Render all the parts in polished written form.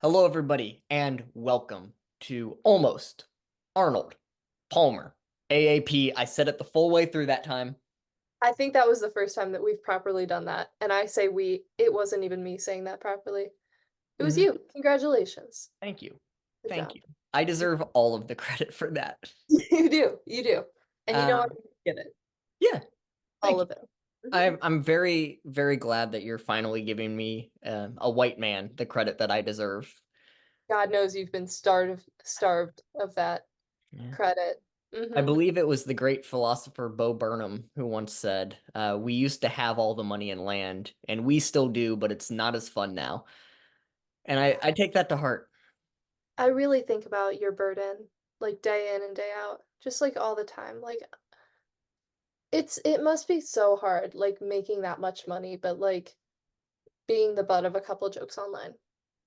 Hello, everybody, and welcome to Almost Arnold Palmer AAP. I said it the full way through that time. I think that was the first time that we've properly done that. And I say we, it wasn't even me saying that properly. It was Mhm. you. Congratulations. Thank you. Good Thank job. you. I deserve all of the credit for that. You do. You do. And you know what? Um, You get it. yeah, All thank you. of it. Mhm. I'm very, very glad that you're finally giving me a white man the credit that I deserve. God knows you've been starved of that Yeah. credit. I Hmm. believe it was the great philosopher Bo Burnham who once said, "We used to have all the money and land, and we still do, but it's not as fun now." And I take that to heart. I really think about your burden, like day in and day out, just like all the time. Like it must be so hard, like making that much money, but like being the butt of a couple jokes online.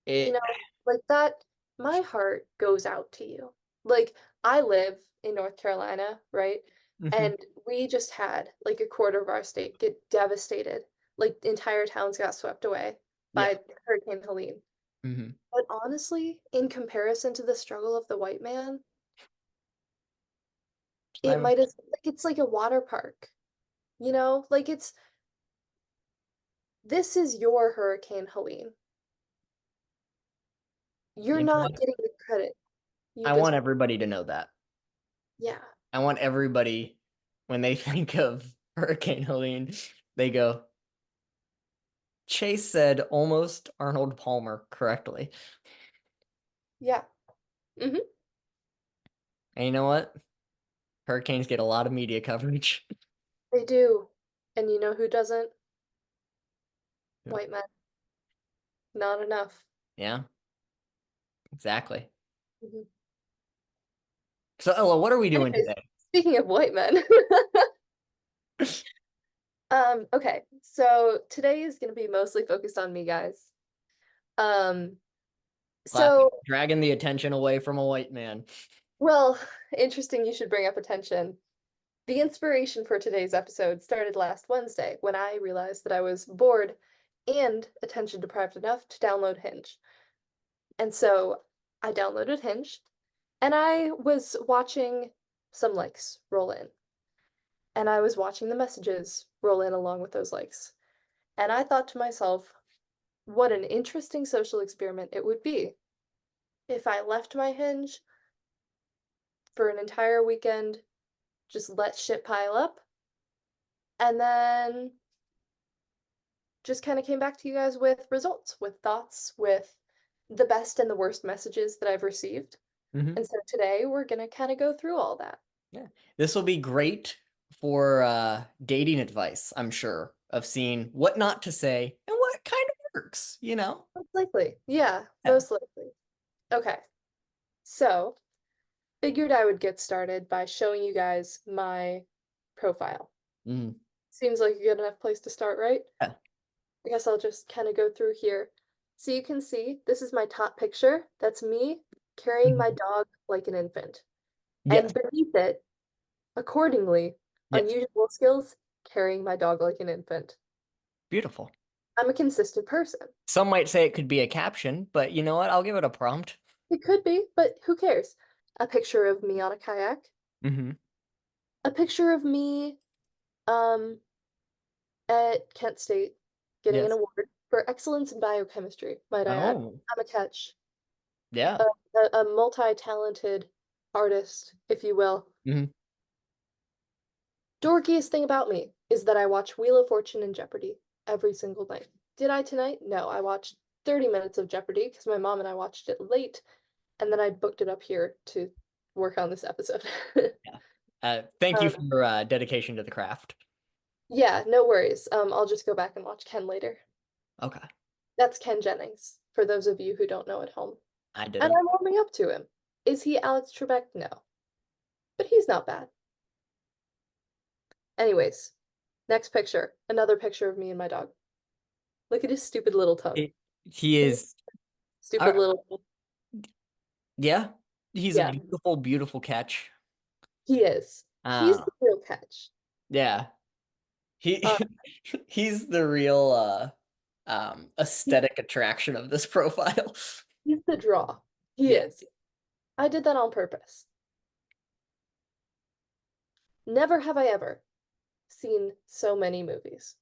You It, know, like that, my heart goes out to you. Like, I live in North Carolina, right? mhm, And we just had like a quarter of our state get devastated. Like, entire towns got swept away yeah. by Hurricane Helene. Mhm. But honestly, in comparison to the struggle of the white man, it I'm, might as like it's like a water park, you know? Like this is your Hurricane Helene. You're you know not what? getting the credit you I want deserve. everybody to know that. Yeah. I want everybody, when they think of Hurricane Helene, they go, Chase said almost Arnold Palmer correctly. Yeah. Hmm. And you know what? Hurricanes get a lot of media coverage. They do. And you know who doesn't? Yeah, White men. Not enough. yeah, exactly. Mhm. So, Ella, what are we doing Anyways, today? speaking of white men. Okay, so today is gonna be mostly focused on me, guys. Um, Classic. so Dragging the attention away from a white man. well, interesting you should bring up attention. The inspiration for today's episode started last Wednesday when I realized that I was bored and attention deprived enough to download Hinge. And so I downloaded Hinge and I was watching some likes roll in. And I was watching the messages roll in along with those likes. And I thought to myself, what an interesting social experiment it would be if I left my Hinge for an entire weekend, just let shit pile up, and then just kind of came back to you guys with results, with thoughts, with the best and the worst messages that I've received. Hmm. And so today we're going to kind of go through all that. Yeah. This will be great for dating advice, I'm sure, of seeing what not to say and what kind of works, you know? Most likely. Yeah, Yeah. most likely. Okay. So, figured I would get started by showing you guys my profile. Mhm. Seems like a good enough place to start, right? Yeah. I guess I'll just kind of go through here. So you can see this is my top picture. That's me carrying my Mhm. dog like an infant. Yes. And beneath it, accordingly, Yes. unusual skills, carrying my dog like an infant. Beautiful. I'm a consistent person. Some might say it could be a caption, but you know what? I'll give it a prompt. It could be, but who cares? A picture of me on a kayak. Hmm. A picture of me um, at Kent State getting an Yes. award for excellence in biochemistry, might I add. Oh, I'm a catch. yeah. A multi-talented artist, if you will. Hmm. Dorkiest thing about me is that I watch Wheel of Fortune and Jeopardy every single night. Did I tonight? No, I watched 30 minutes of Jeopardy because my mom and I watched it late, and then I booked it up here to work on this episode. Yeah. Thank you Um, for dedication to the craft. yeah, no worries. I'll just go back and watch Ken later. Okay. That's Ken Jennings, for those of you who don't know at home. I And didn't. I'm warming up to him. Is he Alex Trebek? No. But he's not bad. Anyways, next picture. Another picture of me and my dog. Look at his stupid little tongue. He Can you is, uh, stupid little tongue? yeah, he's a Yeah, beautiful, beautiful catch. he is. He's Uh, the real catch. yeah, he Uh, he's the real he, aesthetic attraction of this profile. He's the draw. He Yeah. is. I did that on purpose. Never have I ever seen so many movies.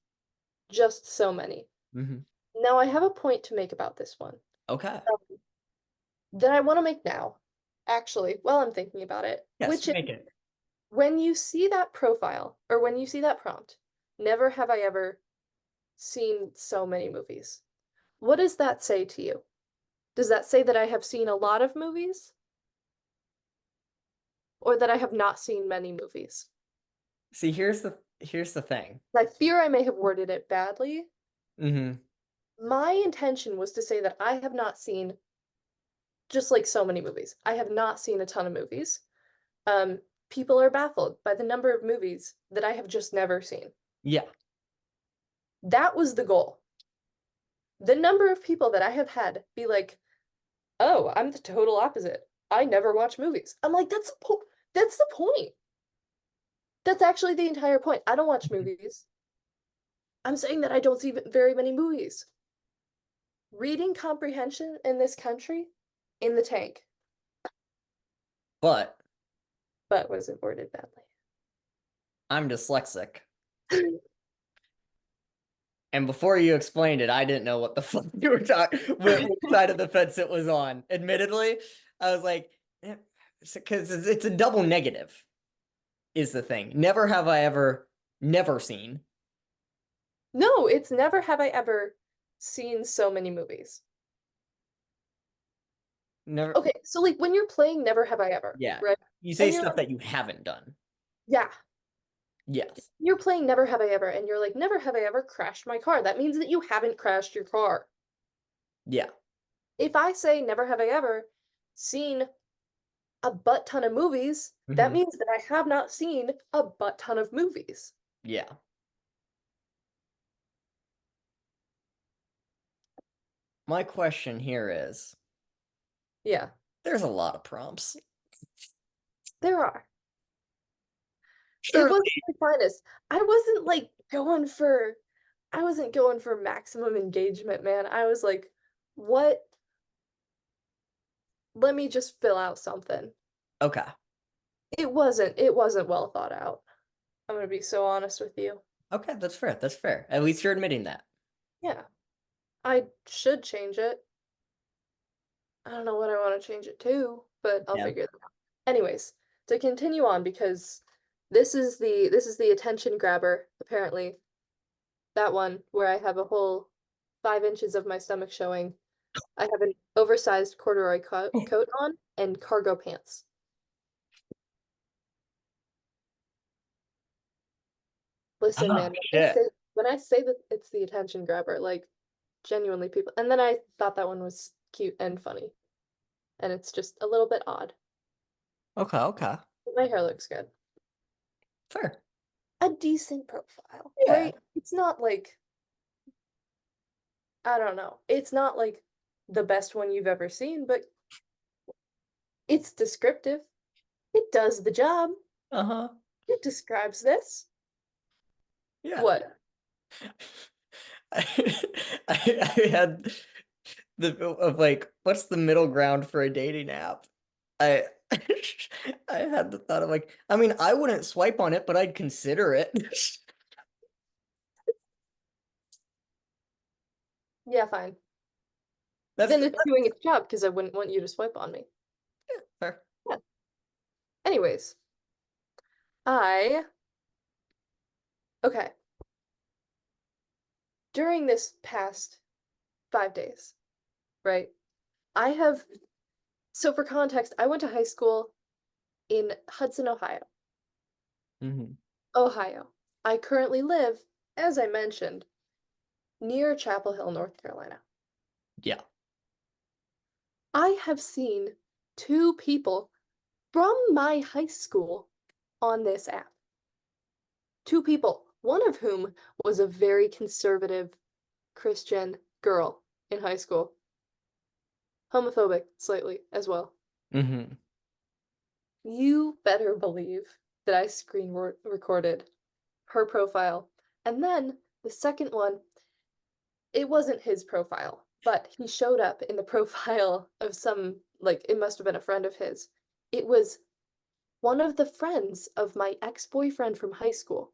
Just so many. Hmm. Now, I have a point to make about this one Okay. that I want to make now, actually, while I'm thinking about it, Yes, which is make it. when you see that profile or when you see that prompt, never have I ever seen so many movies. What does that say to you? Does that say that I have seen a lot of movies or that I have not seen many movies? See, here's the thing. I fear I may have worded it badly. Hmm. My intention was to say that I have not seen just like so many movies. I have not seen a ton of movies. Um, People are baffled by the number of movies that I have just never seen. Yeah. That was the goal. The number of people that I have had be like, "Oh, I'm the total opposite. I never watch movies." I'm like, that's the point. That's actually the entire point. I don't watch movies. I'm saying that I don't see very many movies. Reading comprehension in this country in the tank, But but was it worded badly? I'm dyslexic. And before you explained it, I didn't know what the fuck you were talking, which side of the fence it was on. Admittedly, I was like, because it's a double negative, is the thing. Never have I ever never seen. No, it's never have I ever seen so many movies. Never, Okay, so like when you're playing Never Have I Ever, yeah. right? You say And you're stuff like, that you haven't done. yeah, Yes. you're playing Never Have I Ever, and you're like, Never have I ever crashed my car. That means that you haven't crashed your car. Yeah. If I say Never have I ever seen a butt ton of movies, that Hmm. means that I have not seen a butt ton of movies. Yeah. My question here is, Yeah, there's a lot of prompts. there are. It Surely. wasn't my finest. I wasn't going for maximum engagement, man. I was like, what? Let me just fill out something. Okay. It wasn't well thought out. I'm gonna be so honest with you. Okay, that's fair. That's fair. At least you're admitting that. Yeah, I should change it. I don't know what I want to change it to, but I'll Yeah. figure that out. Anyways, to continue on because this is the attention grabber, apparently. That one where I have a whole 5 inches of my stomach showing. I have an oversized corduroy coat on and cargo pants. Listen, Oh man, shit. when I say that it's the attention grabber, like genuinely people. And then I thought that one was cute and funny, and it's just a little bit odd. Okay, okay. But my hair looks good. Fair. A decent profile, Yeah. right? It's not like, I don't know. It's not like the best one you've ever seen, but it's descriptive. It does the job. Uh-huh. It describes this. Yeah. What? I had the of like, what's the middle ground for a dating app? I I had the thought of like, I mean, I wouldn't swipe on it, but I'd consider it. Yeah, fine. That's Then it's doing its job because I wouldn't want you to swipe on me. fair. Yeah. Anyways, I okay. During this past 5 days, right? I have So for context, I went to high school in Hudson, Ohio. Hmm. Ohio. I currently live, as I mentioned, near Chapel Hill, North Carolina. Yeah. I have seen two people from my high school on this app. Two people, one of whom was a very conservative Christian girl in high school. Homophobic, slightly, as well. Hmm. You better believe that I screen recorded her profile. And then the second one, it wasn't his profile. But he showed up in the profile of some, like, it must have been a friend of his. It was one of the friends of my ex-boyfriend from high school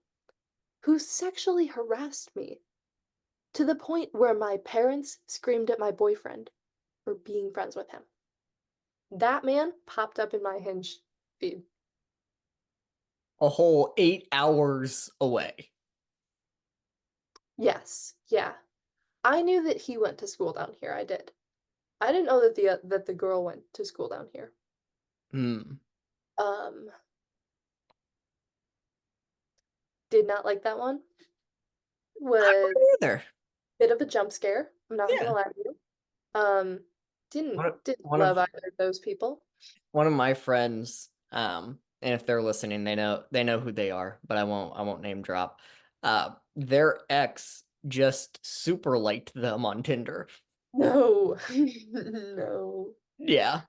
who sexually harassed me to the point where my parents screamed at my boyfriend for being friends with him. That man popped up in my Hinge feed. A whole 8 hours away. Yes, yeah. I knew that he went to school down here. I did. I didn't know that the girl went to school down here. Hmm. Um, did not like that one. I Was wouldn't either. bit of a jump scare. I'm not gonna Yeah. lie to you. Um, One of, didn't one love of either of those people. one of my friends, and if they're listening, they know who they are, but I won't name drop. Their ex just super liked them on Tinder. No, no. Yeah.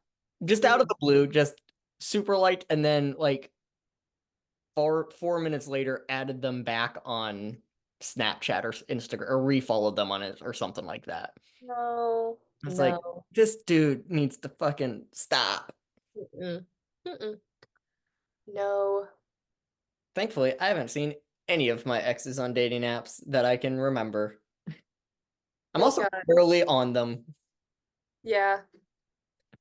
Just out of Mm, the blue, just super liked, and then like 4 minutes later added them back on Snapchat or Instagram or refollowed them on it or something like that. no, I was like, no. this dude needs to fucking stop. Mm-mm. Mm-mm. No. Thankfully, I haven't seen any of my exes on dating apps that I can remember. I'm Thank also God. rarely on them. Yeah,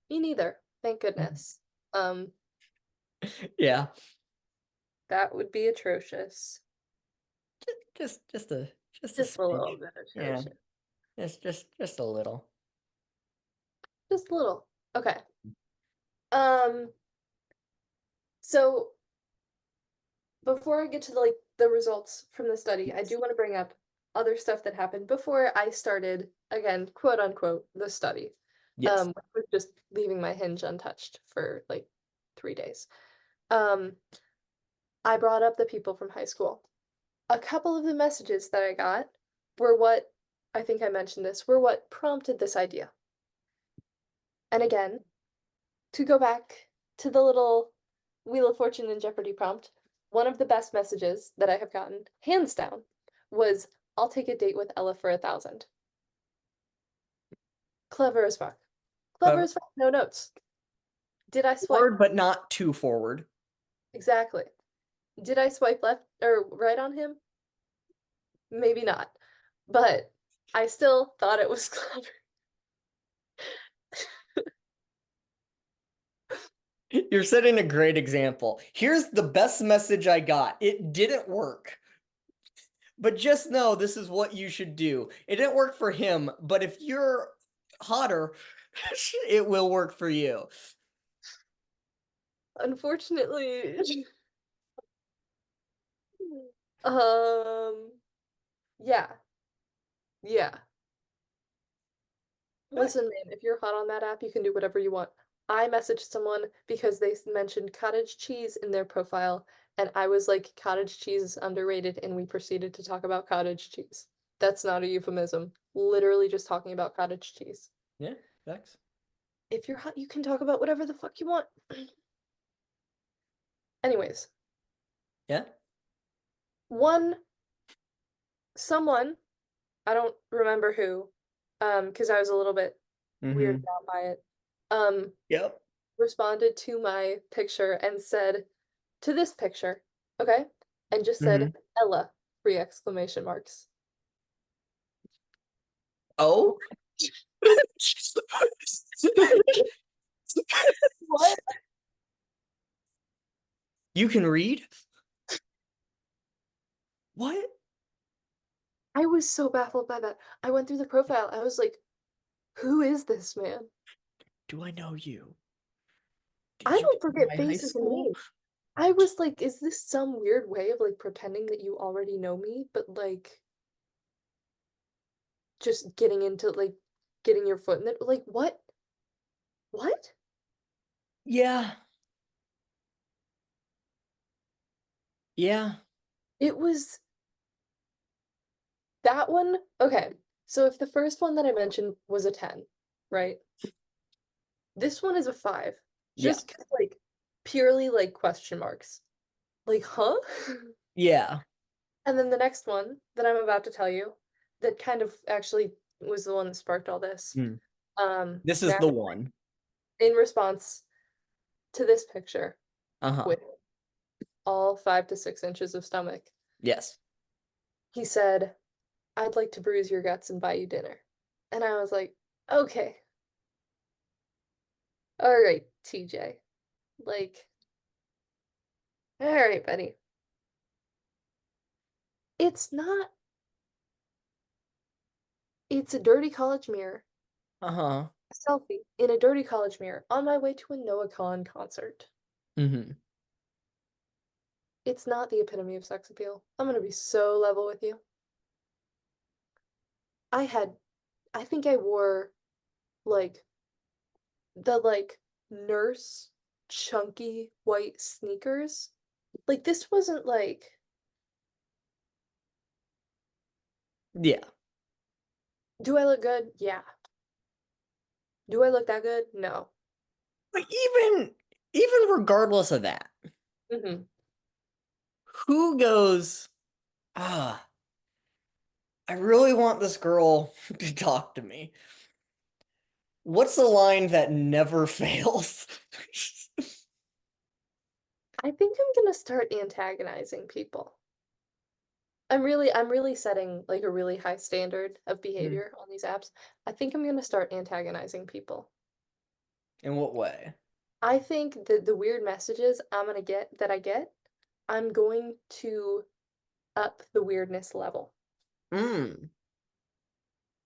me neither. Thank goodness. Um, Yeah. that would be atrocious. Just a Just a little smidge. bit Yeah. atrocious. Just a little. Just a little. Okay. Um, so before I get to the results from the study, I do want to bring up other stuff that happened before I started, again, quote unquote, the study. Yes. Which was just leaving my Hinge untouched for like 3 days. Um, I brought up the people from high school. A couple of the messages that I got were what, I think I mentioned this, were what prompted this idea. And again, to go back to the little Wheel of Fortune and Jeopardy prompt, one of the best messages that I have gotten, hands down, was I'll take a date with Ella for 1,000. Clever as fuck. Clever Clever. as fuck, no notes. Did I swipe? Forward, but not too forward. Exactly. Did I swipe left or right on him? Maybe not. But I still thought it was clever. You're setting a great example. Here's the best message I got. It didn't work. But just know this is what you should do. It didn't work for him, but if you're hotter, it will work for you. Unfortunately. Um, yeah. Yeah. What? Listen, man, if you're hot on that app, you can do whatever you want. I messaged someone because they mentioned cottage cheese in their profile, and I was like, cottage cheese is underrated, and we proceeded to talk about cottage cheese. That's not a euphemism. Literally just talking about cottage cheese. Yeah, thanks. If you're hot, you can talk about whatever the fuck you want. Anyways, Yeah. one someone, I don't remember who, because I was a little bit weirded Mm-hmm. out by it, um, Yep. responded to my picture and said, to this picture, okay? And just Mm-hmm. said, Ella, three exclamation marks. Oh. What? You can read? What? I was so baffled by that. I went through the profile. I was like, who is this man? Do I know you? Did I you don't go to forget my high faces and school? names. I was like, is this some weird way of like pretending that you already know me, but like just getting into like getting your foot in it? Like, what? What? Yeah. Yeah. It was that one. Okay. So if the first one that I mentioned was a 10, right? This one is a 5. Yeah. Just 'cause, like, purely, like, question marks. Like, huh? Yeah. And then the next one that I'm about to tell you that kind of actually was the one that sparked all this. Mm. Um, This is the naturally, one. in response to this picture Uh-huh. with all 5 to 6 inches of stomach, Yes. he said, "I'd like to bruise your guts and buy you dinner." And I was like, okay, all right, TJ. Like, all right, buddy. It's not, it's a dirty college mirror, Uh-huh. a selfie in a dirty college mirror on my way to a Noah Kahan concert. Mm-hmm. It's not the epitome of sex appeal. I'm gonna be so level with you. I had, I think I wore like the nurse chunky white sneakers. Like this wasn't like, Yeah. do I look good? Yeah. Do I look that good? No. But even regardless of that, Hmm. who goes, ah, I really want this girl to talk to me. What's the line that never fails? I think I'm gonna start antagonizing people. I'm really setting like a really high standard of Hmm. behavior on these apps. I think I'm gonna start antagonizing people. In what way? I think that the weird messages I get, I'm going to up the weirdness level. Mm.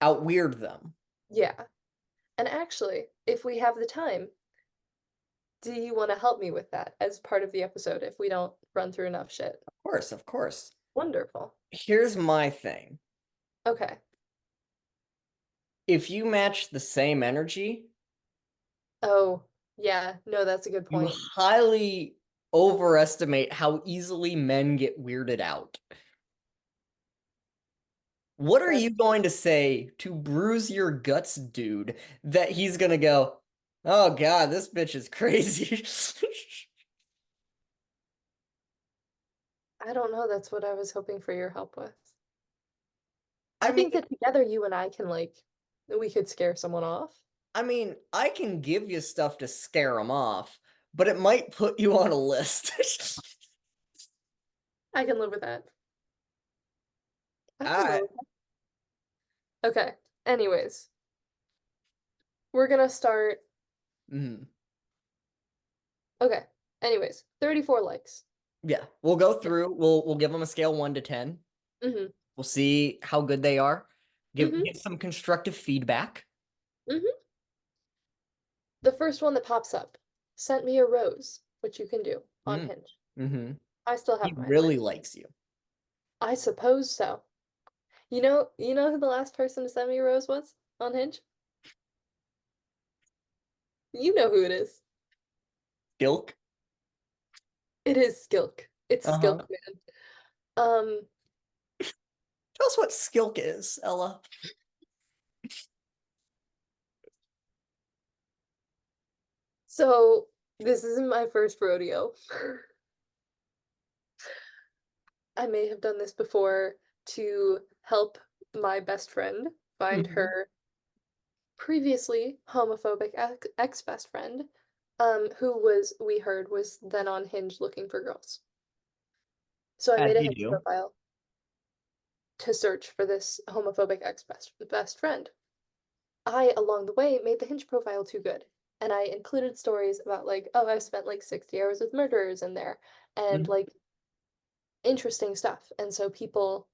Out weird them. Yeah. And actually, if we have the time, do you want to help me with that as part of the episode if we don't run through enough shit? Of course, of course. Wonderful. Here's my thing. Okay. If you match the same energy, Oh, yeah. No, that's a good you point. highly overestimate how easily men get weirded out. What are That's you going to say to bruise your guts, dude, that he's gonna go, oh God, this bitch is crazy? I don't know, that's what I was hoping for your help with. I I mean, think that together you and I can we could scare someone off. I can give you stuff to scare them off, but it might put you on a list. I can live with that. I can live I, with that. Okay. Anyways, we're gonna start. mhm. Okay. Anyways, 34 likes. Yeah, we'll go Yeah. through. We'll give them a scale 1 to 10. Mm-hmm. We'll see how good they are. Mm-hmm. Give some constructive feedback. Mm-hmm. The first one that pops up sent me a rose, which you can do on Mm. Hinge. Hmm. I still He have mine. really likes you. I suppose so. You know who the last person to send me a rose was on Hinge? You know who it is. Gilk. It is Skilk. It's Uh-huh. Skilk, man. Um, Tell us what skilk is, Ella. so this isn't my first rodeo. I may have done this before to help my best friend find Hmm. her previously homophobic ex-best friend, who we heard was then on Hinge looking for girls. So I As made a you Hinge do. profile to search for this homophobic ex-best friend. I, along the way, made the Hinge profile too good. And I included stories about like, oh, I've spent like 60 hours with murderers in there and Mhm. like interesting stuff. And so people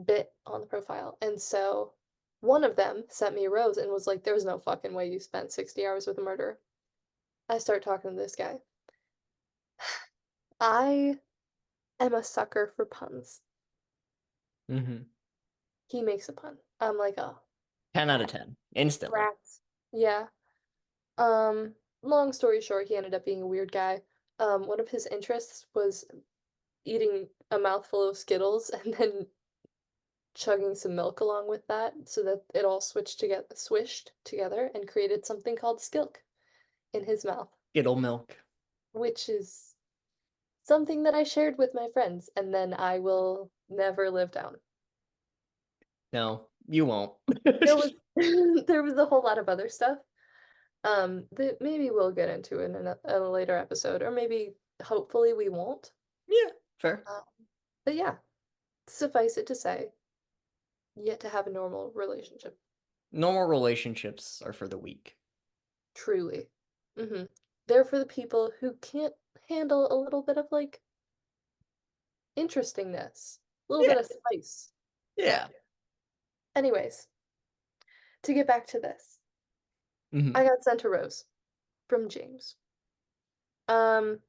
bit on the profile. And so one of them sent me a rose and was like, there's no fucking way you spent 60 hours with a murderer. I start talking to this guy. I am a sucker for puns. Mhm. He makes a pun. I'm like, oh, 10 out of 10. Instantly. rats. Yeah. Long story short, he ended up being a weird guy. One of his interests was eating a mouthful of Skittles and then chugging some milk along with that so that it all swished together and created something called skilk in his mouth, Skittle milk. which is something that I shared with my friends and then I will never live down. No. You won't. There was there was a whole lot of other stuff that maybe we'll get into in a later episode, or maybe hopefully we won't. Yeah, fair. Um, but yeah, suffice it to say, yet to have a normal relationship. Normal relationships are for the weak. Truly. Hmm. They're for the people who can't handle a little bit of like interestingness, a little Yeah, bit of spice. yeah. Anyways, to get back to this, Hmm. I got sent a rose from James. Um,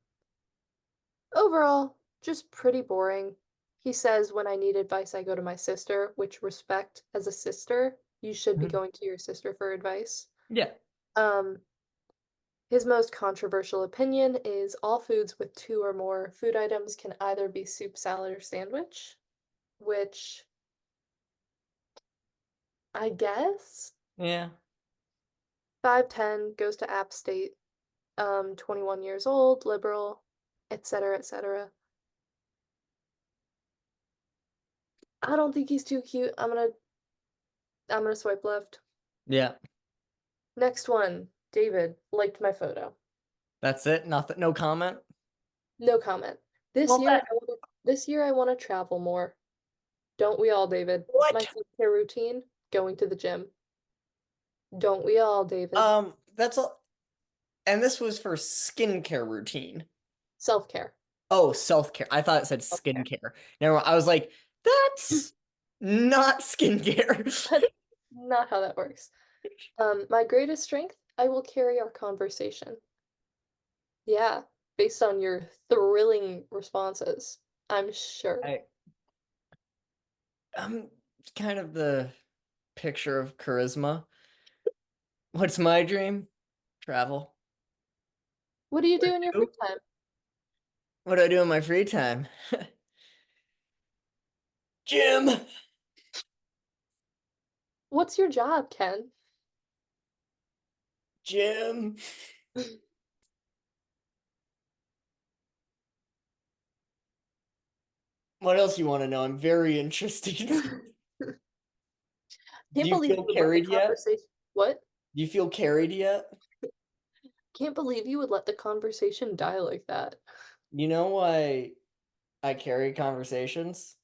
Overall, just pretty boring. He says when I need advice, I go to my sister, which respect as a sister. You should be going to your sister for advice. Yeah. Um, his most controversial opinion is all foods with two or more food items can either be soup, salad, or sandwich, which I guess Yeah. 5'10", goes to App State, 21 years old, liberal, etc., etc. I don't think he's too cute. I'm gonna swipe left. Yeah. Next one, David liked my photo. That's it. Nothing. No comment. No comment. Well, that. This year I want to travel more. Don't we all, David? My What? skincare routine, going to the gym. Don't we all, David? That's all. And this was for skincare routine. Self-care. Oh, self-care. I thought it said Self-care. skincare. Never mind. I was like, that's not skincare. That's not how that works. My greatest strength, I will carry our conversation. Yeah, based on your thrilling responses, I'm sure. I, I'm kind of the picture of charisma. What's my dream? Travel. What do you What do in your do I free do? time? What do I do in my free time? Gym. What's your job, Ken? Gym. What else you want to know? I'm very interested. Do Can't you believe feel you would let the carried yet? conversation. What? Do you feel carried yet? Can't believe you would let the conversation die like that. You know why I carry conversations?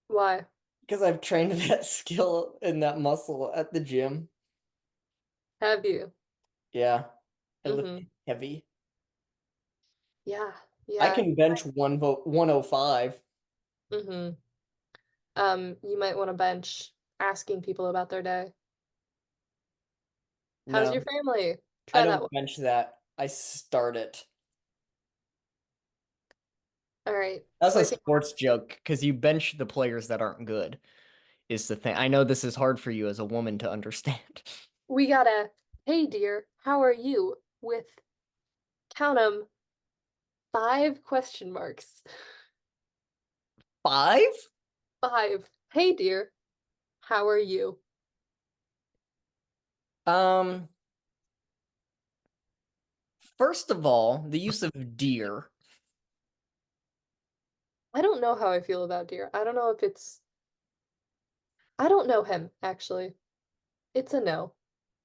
Why? Because I've trained that skill and that muscle at the gym. Have you? Yeah, I lift Mm-hmm. heavy. Yeah, I yeah. can bench 105. Mm-hmm. You might want to bench asking people about their day. How's No, your family? I Try that don't one. bench that. I start it. All right, That's a swiping sports left. joke because you bench the players that aren't good, is the thing. I know this is hard for you as a woman to understand. We got a, hey dear, how are you? With, count 'em, 5 question marks. 5? 5. Hey dear, how are you? Um, First of all, the use of dear. I don't know how I feel about dear. I don't know if it's, I don't know him, actually. It's a no.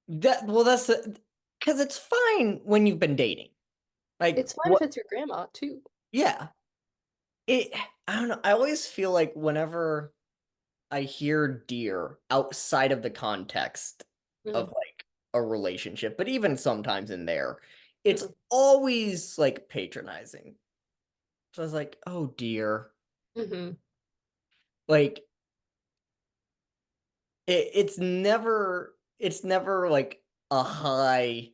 That's because it's fine when you've been dating. Like It's fine if what? it's your grandma, too. Yeah. It. I don't know. I always feel like whenever I hear dear outside of the context of Hmm. like a relationship, but even sometimes in there, it's Hmm. always like patronizing. So I was like, oh dear. Hmm. Like it's never like a high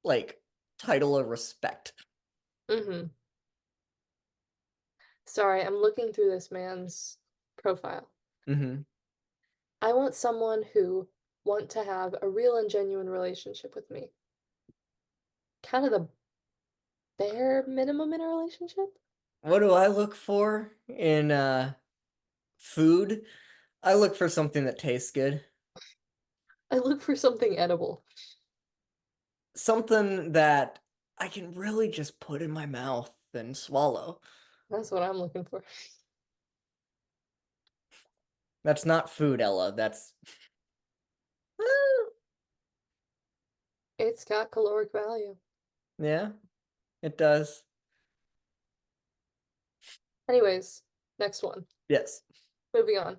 like title of respect. Hmm. Sorry, I'm looking through this man's profile. Hmm. I want someone who want to have a real and genuine relationship with me. Kind of the bare minimum in a relationship. What do I look for in food? I look for something that tastes good. I look for something edible. Something that I can really just put in my mouth and swallow. That's what I'm looking for. That's not food, Ella. That's It's got caloric value. yeah, it does. Anyways, next one. Yes. Moving on.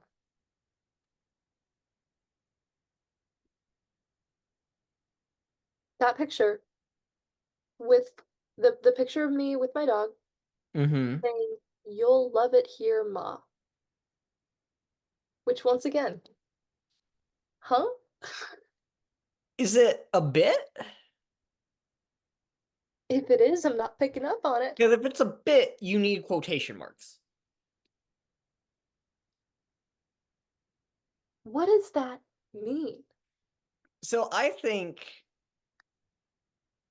That picture with the picture of me with my dog Mm-hmm. saying, "You'll love it here, Ma." Which once again, huh? Is it a bit? If it is, I'm not picking up on it. Because if it's a bit, you need quotation marks. What does that mean? So I think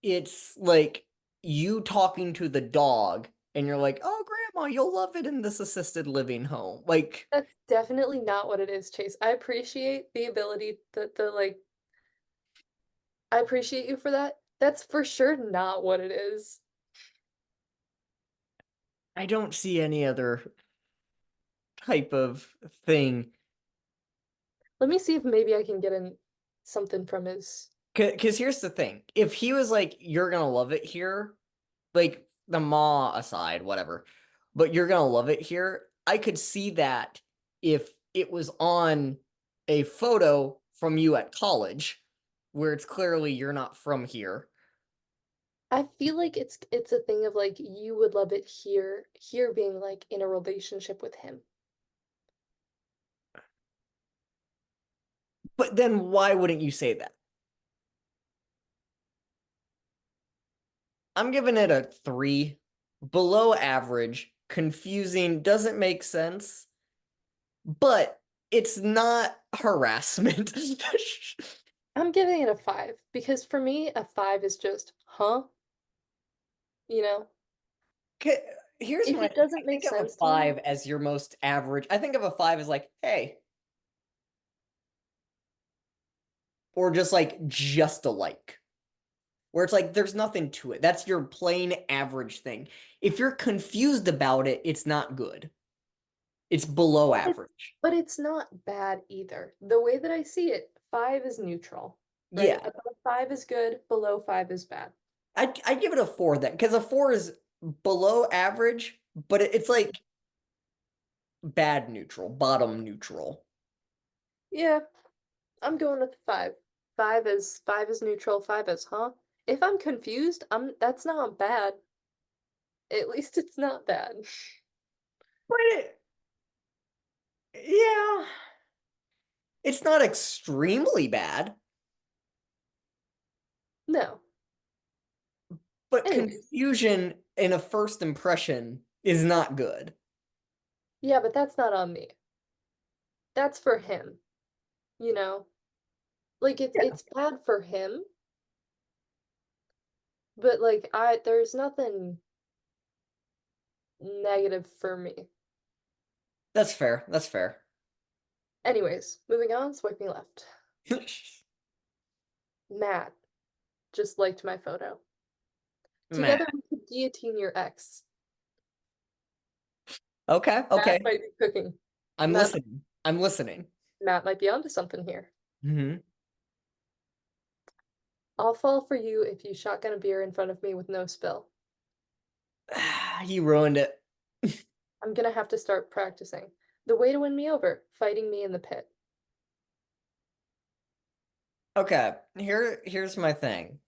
it's like you talking to the dog and you're like, "Oh, grandma, you'll love it in this assisted living home." Like, That's definitely not what it is, Chase. I appreciate the ability that the like I appreciate you for that. That's for sure not what it is. I don't see any other type of thing. Let me see if maybe I can get in something from his. Because here's the thing. If he was like, "You're gonna love it here," like the ma aside, whatever, but you're gonna love it here, I could see that if it was on a photo from you at college where it's clearly you're not from here. I feel like it's a thing of like you would love it here being like in a relationship with him. But then why wouldn't you say that? I'm giving it a 3. Below average, confusing, doesn't make sense, but it's not harassment. I'm giving it a 5 because for me a 5 is just, huh? You know? Here's If my it thing. doesn't I make think of a sense to me, 5 as your most average. I think of a 5 as like, hey, or just like just a like, where it's like there's nothing to it. That's your plain average thing. If you're confused about it, it's not good. It's below but it's average. but it's not bad either. The way that I see it, 5 is neutral, right? Yeah, Above 5 is good, below 5 is bad. I give it a 4 then, because a 4 is below average, but it's like bad neutral, bottom neutral. Yeah, I'm going with 5. 5 is neutral, 5 is huh? If I'm confused, that's not bad. At least it's not bad. But yeah, it's not extremely bad, No. but Anyways. confusion in a first impression is not good. Yeah, but that's not on me. That's for him, you know? Like Yeah, it's bad for him, but like I there's nothing negative for me. that's fair. That's fair. Anyways, moving on, swiping left. Matt just liked my photo. Matt. Together we could guillotine your ex. Okay, Matt okay. might be cooking. I'm Matt listening. I'm listening. Matt might be onto something here. Hmm. I'll fall for you if you shotgun a beer in front of me with no spill. He ruined it. I'm gonna have to start practicing. The way to win me over, fighting me in the pit. Okay, here's my thing.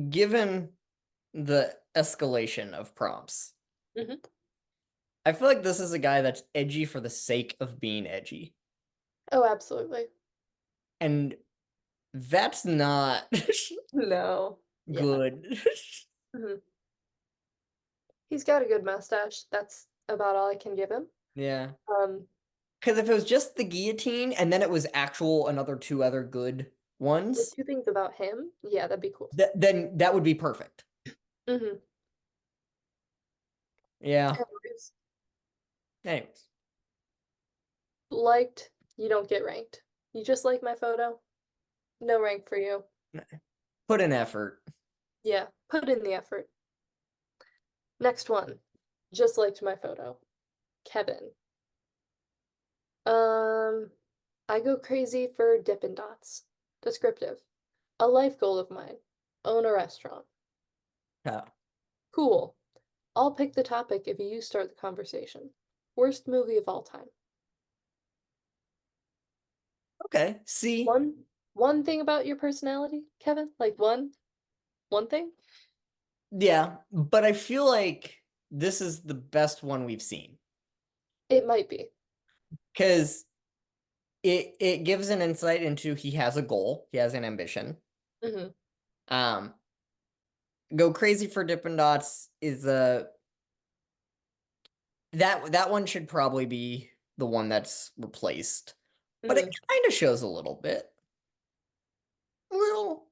Given the escalation of prompts, Hmm. I feel like this is a guy that's edgy for the sake of being edgy. Oh, absolutely. And that's not No. Yeah. good. Hmm. He's got a good mustache. That's about all I can give him. Yeah. Um, Because if it was just the guillotine and then it was actual another 2 other good the ones, two things about him, yeah, that'd be cool. then that would be perfect. Hmm. Yeah. Anyways, Anyways, liked, you don't get ranked. You just like my photo, no rank for you. put in effort. Yeah, put in the effort. Next one, just liked my photo. Kevin. Um, I go crazy for Dippin' Dots. Descriptive. A life goal of mine. Own a restaurant. Yeah. Cool. I'll pick the topic if you start the conversation. Worst movie of all time. Okay. See, One thing about your personality, Kevin? Like one thing? yeah, but I feel like this is the best one we've seen It might be. because it gives an insight into he has a goal, he has an ambition. Hmm. Um, Go crazy for Dippin' Dots is a that one should probably be the one that's replaced, but it Hmm. kind of shows a little bit. A little.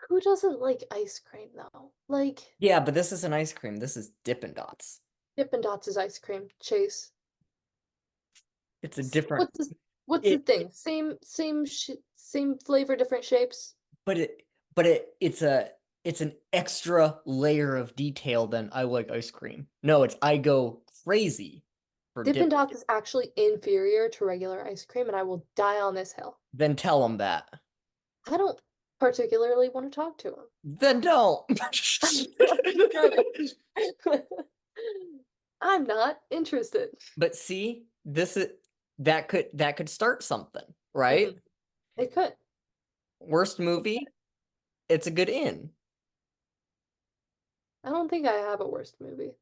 Who doesn't like ice cream though? Like Yeah, but this isn't ice cream. This is Dippin' Dots. Dippin' Dots is ice cream. Chase. It's a different What's the it thing? Same flavor, different shapes. but it's an extra layer of detail than I like ice cream. No, it's I go crazy for Dippin' dip. Dots is actually inferior to regular ice cream, and I will die on this hill. Then tell them that. I don't particularly want to talk to him. Then don't. I'm not I'm not interested. But see, this is that could start something, right? Mhm. It could. Worst movie, it's a good in. I don't think I have a worst movie.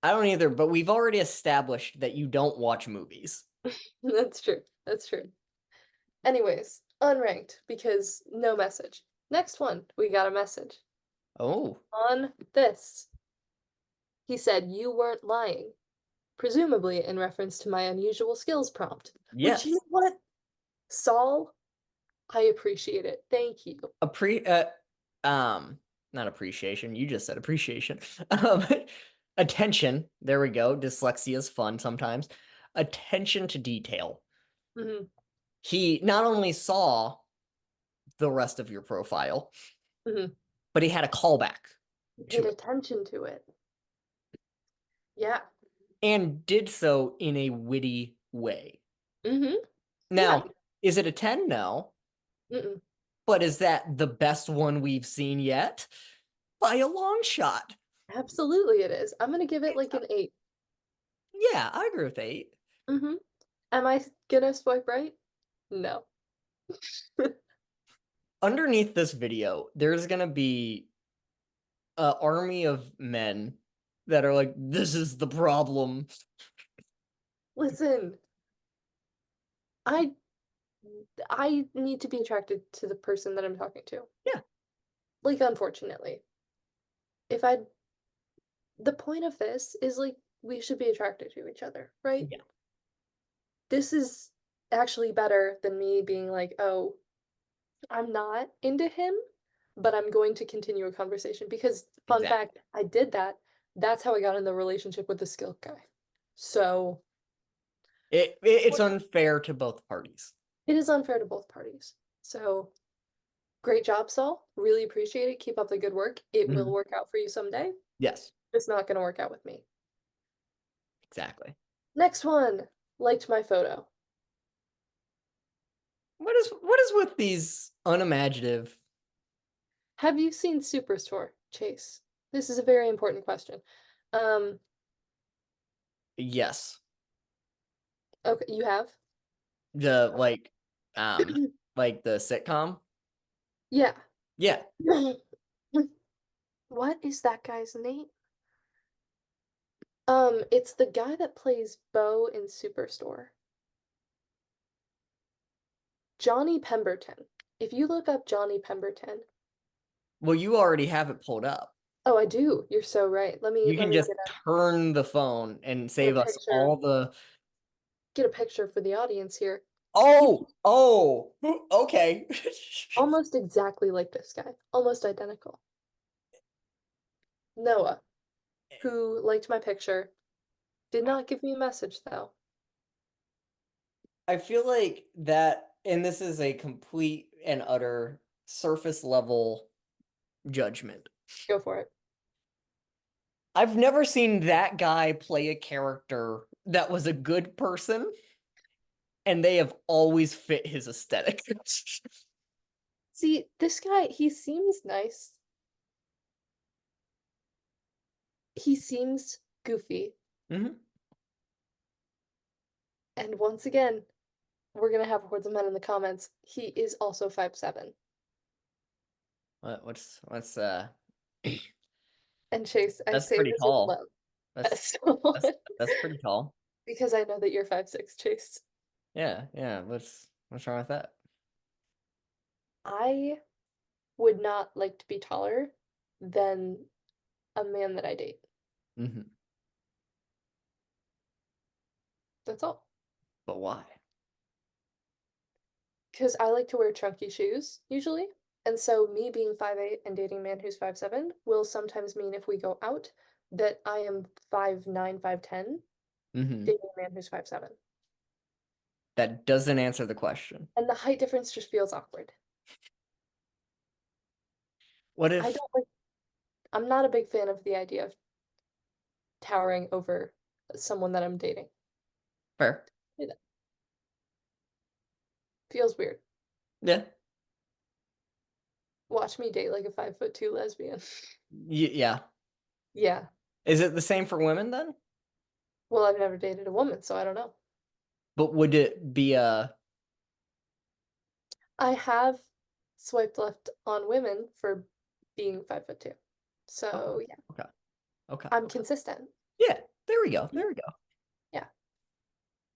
I don't either, but we've already established that you don't watch movies. That's true. That's true. Anyways, unranked because no message. Next one, we got a message. Oh, On this, he said, "You weren't lying," presumably in reference to my unusual skills prompt. Which, you yes. know what, Saul, I appreciate it. Thank you. Appre um Not appreciation. You just said appreciation. Um Attention. There we go. Dyslexia is fun sometimes. Attention to detail. Hmm. He not only saw the rest of your profile, Hmm. but he had a callback Paid to it attention to it. Yeah. and did so in a witty way. Hmm. Yeah. Now, is it a 10? No. Mm-mm. But is that the best one we've seen yet? By a long shot. Absolutely it is. I'm gonna give it like an 8. Yeah, I agree with 8. Hmm. Am I gonna swipe right? No. Underneath this video, there's gonna be an army of men that are like, this is the problem. Listen, I I need to be attracted to the person that I'm talking to. Yeah, Like, unfortunately. If I The point of this is like we should be attracted to each other, right? yeah, This is actually better than me being like, "Oh, I'm not into him, but I'm going to continue a conversation." Because fun exactly. fact, I did that. That's how I got in the relationship with the skilled guy. So, It's unfair to both parties. it is unfair to both parties. So, great job, Saul. Really appreciate it. Keep up the good work. It will Mhm. work out for you someday. Yes, It's not going to work out with me. exactly. Next one. Liked my photo. What is with these unimaginative? Have you seen Superstore, Chase? This is a very important question. Um, Yes. okay, you have? The like the sitcom? Yeah. Yeah. What is that guy's name? It's the guy that plays Bo in Superstore. Johnny Pemberton. If you look up Johnny Pemberton. Well, you already have it pulled up. Oh, I do. You're so right. You Let can me just turn the phone and get a save us picture. all the. Get a picture for the audience here. He Oh, okay. almost exactly like this guy. Almost identical. Noah, who liked my picture, did not give me a message though. I feel like that, and this is a complete and utter surface level judgment. Go for it. I've never seen that guy play a character that was a good person, and they have always fit his aesthetic. See, this guy, he seems nice. He seems goofy. Mhm. And once again, we're gonna have hordes of men in the comments. He is also 5'7". What's And Chase, I that's say pretty this with tall. love. That's As that's someone, that's pretty tall. because I know that you're 5'6", Chase. Yeah, yeah. What's wrong with that? I would not like to be taller than a man that I date. Hmm. That's all. But why? Because I like to wear chunky shoes usually. And so me being 5'8" and dating a man who's 5'7" will sometimes mean if we go out that I am 5'9", 5'10", Hmm. dating a man who's 5'7". That doesn't answer the question. And the height difference just feels awkward. What I if don't like, I'm not a big fan of the idea of towering over someone that I'm dating. fair? It feels weird. Yeah. Watch me date like a 5'2" lesbian. Yeah. Yeah. Is it the same for women then? Well, I've never dated a woman, so I don't know. But would it be a I have swiped left on women for being 5'2". okay, So yeah, okay, okay. I'm consistent. Yeah, there we go. Mhm. There we go. Yeah.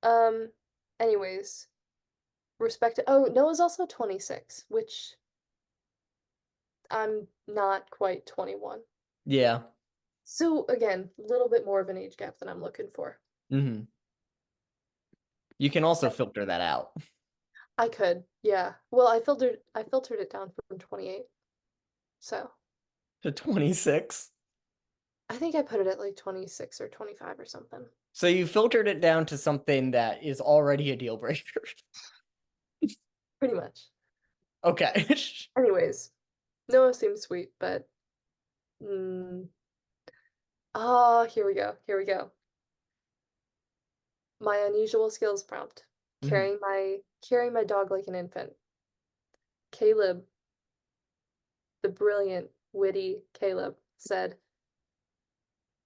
Um, anyways, respect. Oh, Noah's also 26, which I'm not quite 21. Yeah. So again, a little bit more of an age gap than I'm looking for. Hmm. You can also filter that out I could, yeah. Well, I filtered it down from 28. So to 26. I think I put it at like 26 or 25 or something. So you filtered it down to something that is already a deal breaker. Pretty much. Okay. Anyways, Noah seems sweet, but mm, oh, here we go. Here we go. My unusual skills prompt. Mhm. Carrying my dog like an infant. Caleb, the brilliant, witty Caleb, said,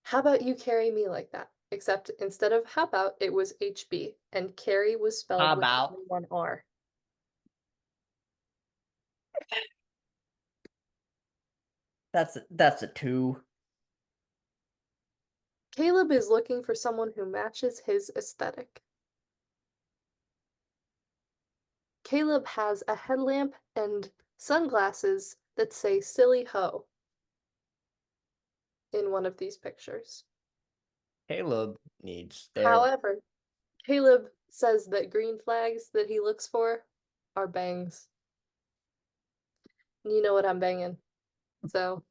"How about you carry me like that?" Except instead of how about, it was HB, and carry was spelled How with about only one R. that's a two. Caleb is looking for someone who matches his aesthetic. Caleb has a headlamp and sunglasses that say silly ho in one of these pictures. Caleb needs therapy. However, Caleb says that green flags that he looks for are bangs. You know what I'm banging. So,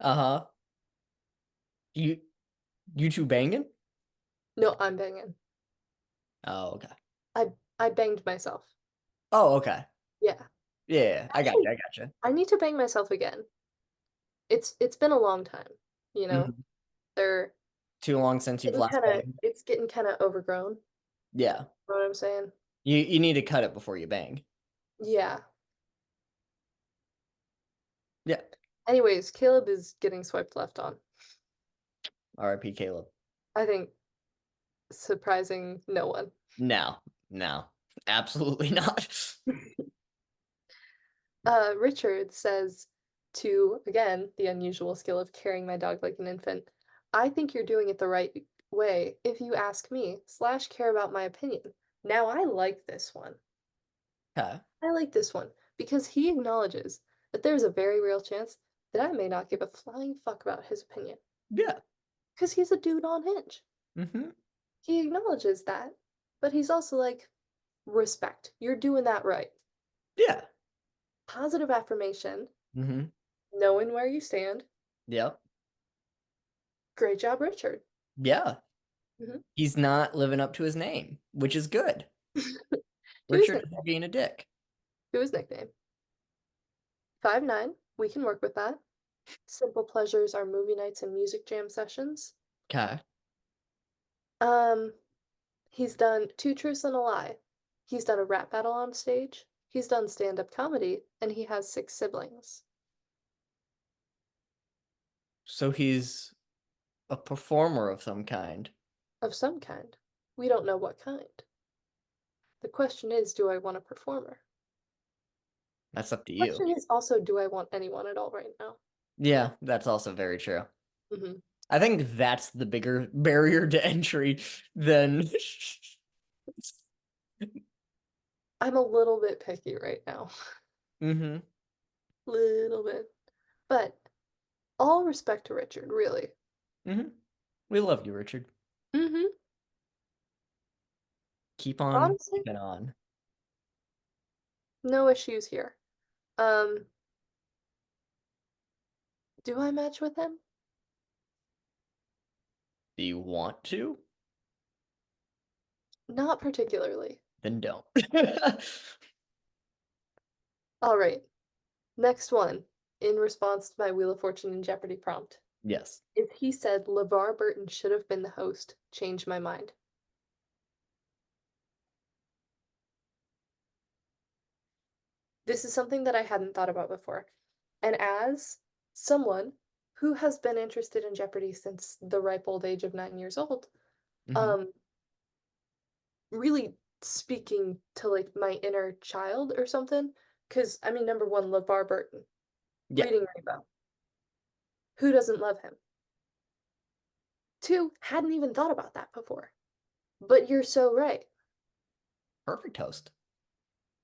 Uh-huh. You you two banging? no, I'm banging. Oh, okay. I banged myself. Oh, okay. Yeah. Yeah, I got Actually, you. I got you. I need to bang myself again. It's been a long time, you know. Mhm. They're Too long since you've getting last kind of banged. it's getting kind of overgrown. Yeah. You know what I'm saying? You need to cut it before you bang. Yeah. Yeah. Anyways, Caleb is getting swiped left on. R.I.P. Caleb. I think surprising no one. No, no, absolutely not. Richard says to, again, the unusual skill of carrying my dog like an infant, "I think you're doing it the right way, if you ask me, slash care about my opinion." Now, I like this one. Okay. I like this one because he acknowledges that there's a very real chance that I may not give a flying fuck about his opinion Yeah. because he's a dude on Hinge. Mm-hmm. He acknowledges that, but he's also like, respect, you're doing that right. Yeah. Positive affirmation, Mm-hmm. knowing where you stand. Yep. Great job, Richard. Yeah. Mhm. He's not living up to his name, which is good. To his Richard nickname. is being a dick. To his nickname. 5'9". We can work with that. Simple pleasures are movie nights and music jam sessions. Okay. Um, he's done Two Truths and a Lie. He's done a rap battle on stage. He's done stand-up comedy, and he has 6 siblings So he's a performer of some kind. of some kind. We don't know what kind. The question is, do I want a performer? That's up to you. Question is also, do I want anyone at all right now? Yeah, that's also very true. Hmm. I think that's the bigger barrier to entry than I'm a little bit picky right now. mm-hmm. Little bit. But all respect to Richard, really. Mm-hmm. We love you, Richard. Hmm. Keep on Honestly, keeping on. no issues here. Um, do I match with him? Do you want to? Not particularly. Then don't. All right. Next one, in response to my Wheel of Fortune and Jeopardy prompt. Yes. If he said LeVar Burton should have been the host, change my mind. This is something that I hadn't thought about before. And as someone who has been interested in Jeopardy since the ripe old age of 9 years old, Mm-hmm. um, really speaking to like my inner child or something. Because I mean, number one, LeVar Burton, Yeah. Reading Rainbow. Who doesn't love him? Two, hadn't even thought about that before. But you're so right. Perfect host.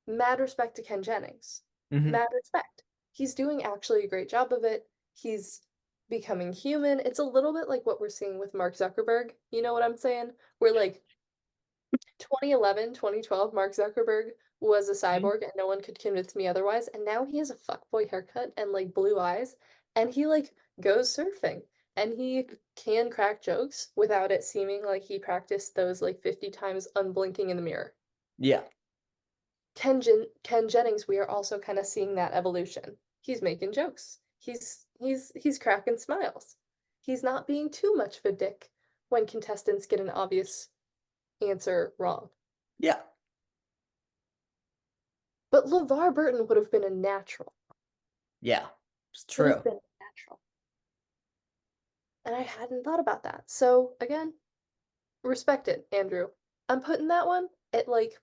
Mad respect to Ken Jennings. Mm-hmm. Mad respect. He's doing actually a great job of it. He's becoming human. It's a little bit like what we're seeing with Mark Zuckerberg. You know what I'm saying? Where like 2011, 2012, Mark Zuckerberg was a cyborg and no one could convince me otherwise. And now he has a fuckboy haircut and like blue eyes. And he like goes surfing. And he can crack jokes without it seeming like he practiced those like 50 times unblinking in the mirror. Yeah. Ken Jennings, we are also kind of seeing that evolution. He's making jokes. He's cracking smiles. He's not being too much of a dick when contestants get an obvious answer wrong. Yeah. But LeVar Burton would have been a natural. Yeah. It's Would true. have been natural. And I hadn't thought about that. So again, respect it, Andrew. I'm putting that one at like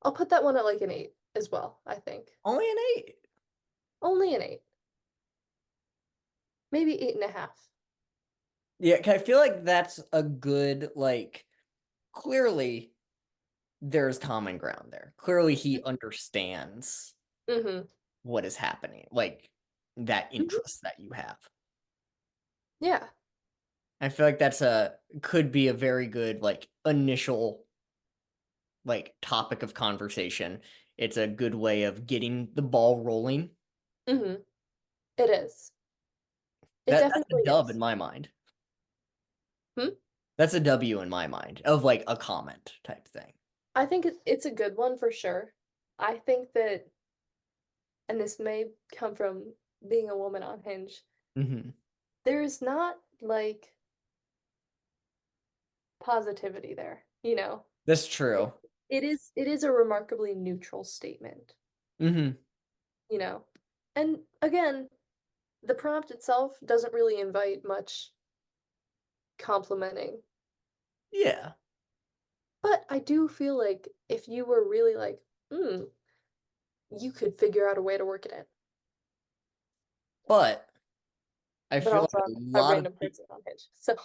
I'll put that one at like an 8 as well, I think. Only an 8. Only an 8. Maybe 8.5. Yeah, 'cause I feel like that's a good, like, clearly there's common ground there. Clearly he understands Mm-hmm. what is happening, like that Mm-hmm. interest that you have. Yeah. I feel like that's could be a very good like initial like topic of conversation. It's a good way of getting the ball rolling. Mm-hmm. It is. It That's a definitely dub in is. my mind. Hmm? That's a W in my mind of like a comment type thing. I think it's a good one for sure. I think that, and this may come from being a woman on Hinge, Hmm. there's not like positivity there, you know? That's It, true. it is a remarkably neutral statement, Hmm. you know? And again, the prompt itself doesn't really invite much complimenting. Yeah, But I do feel like if you were really like, you could figure out a way to work it in. but I But feel also like a I'm a lot of random people, person on Hinge. So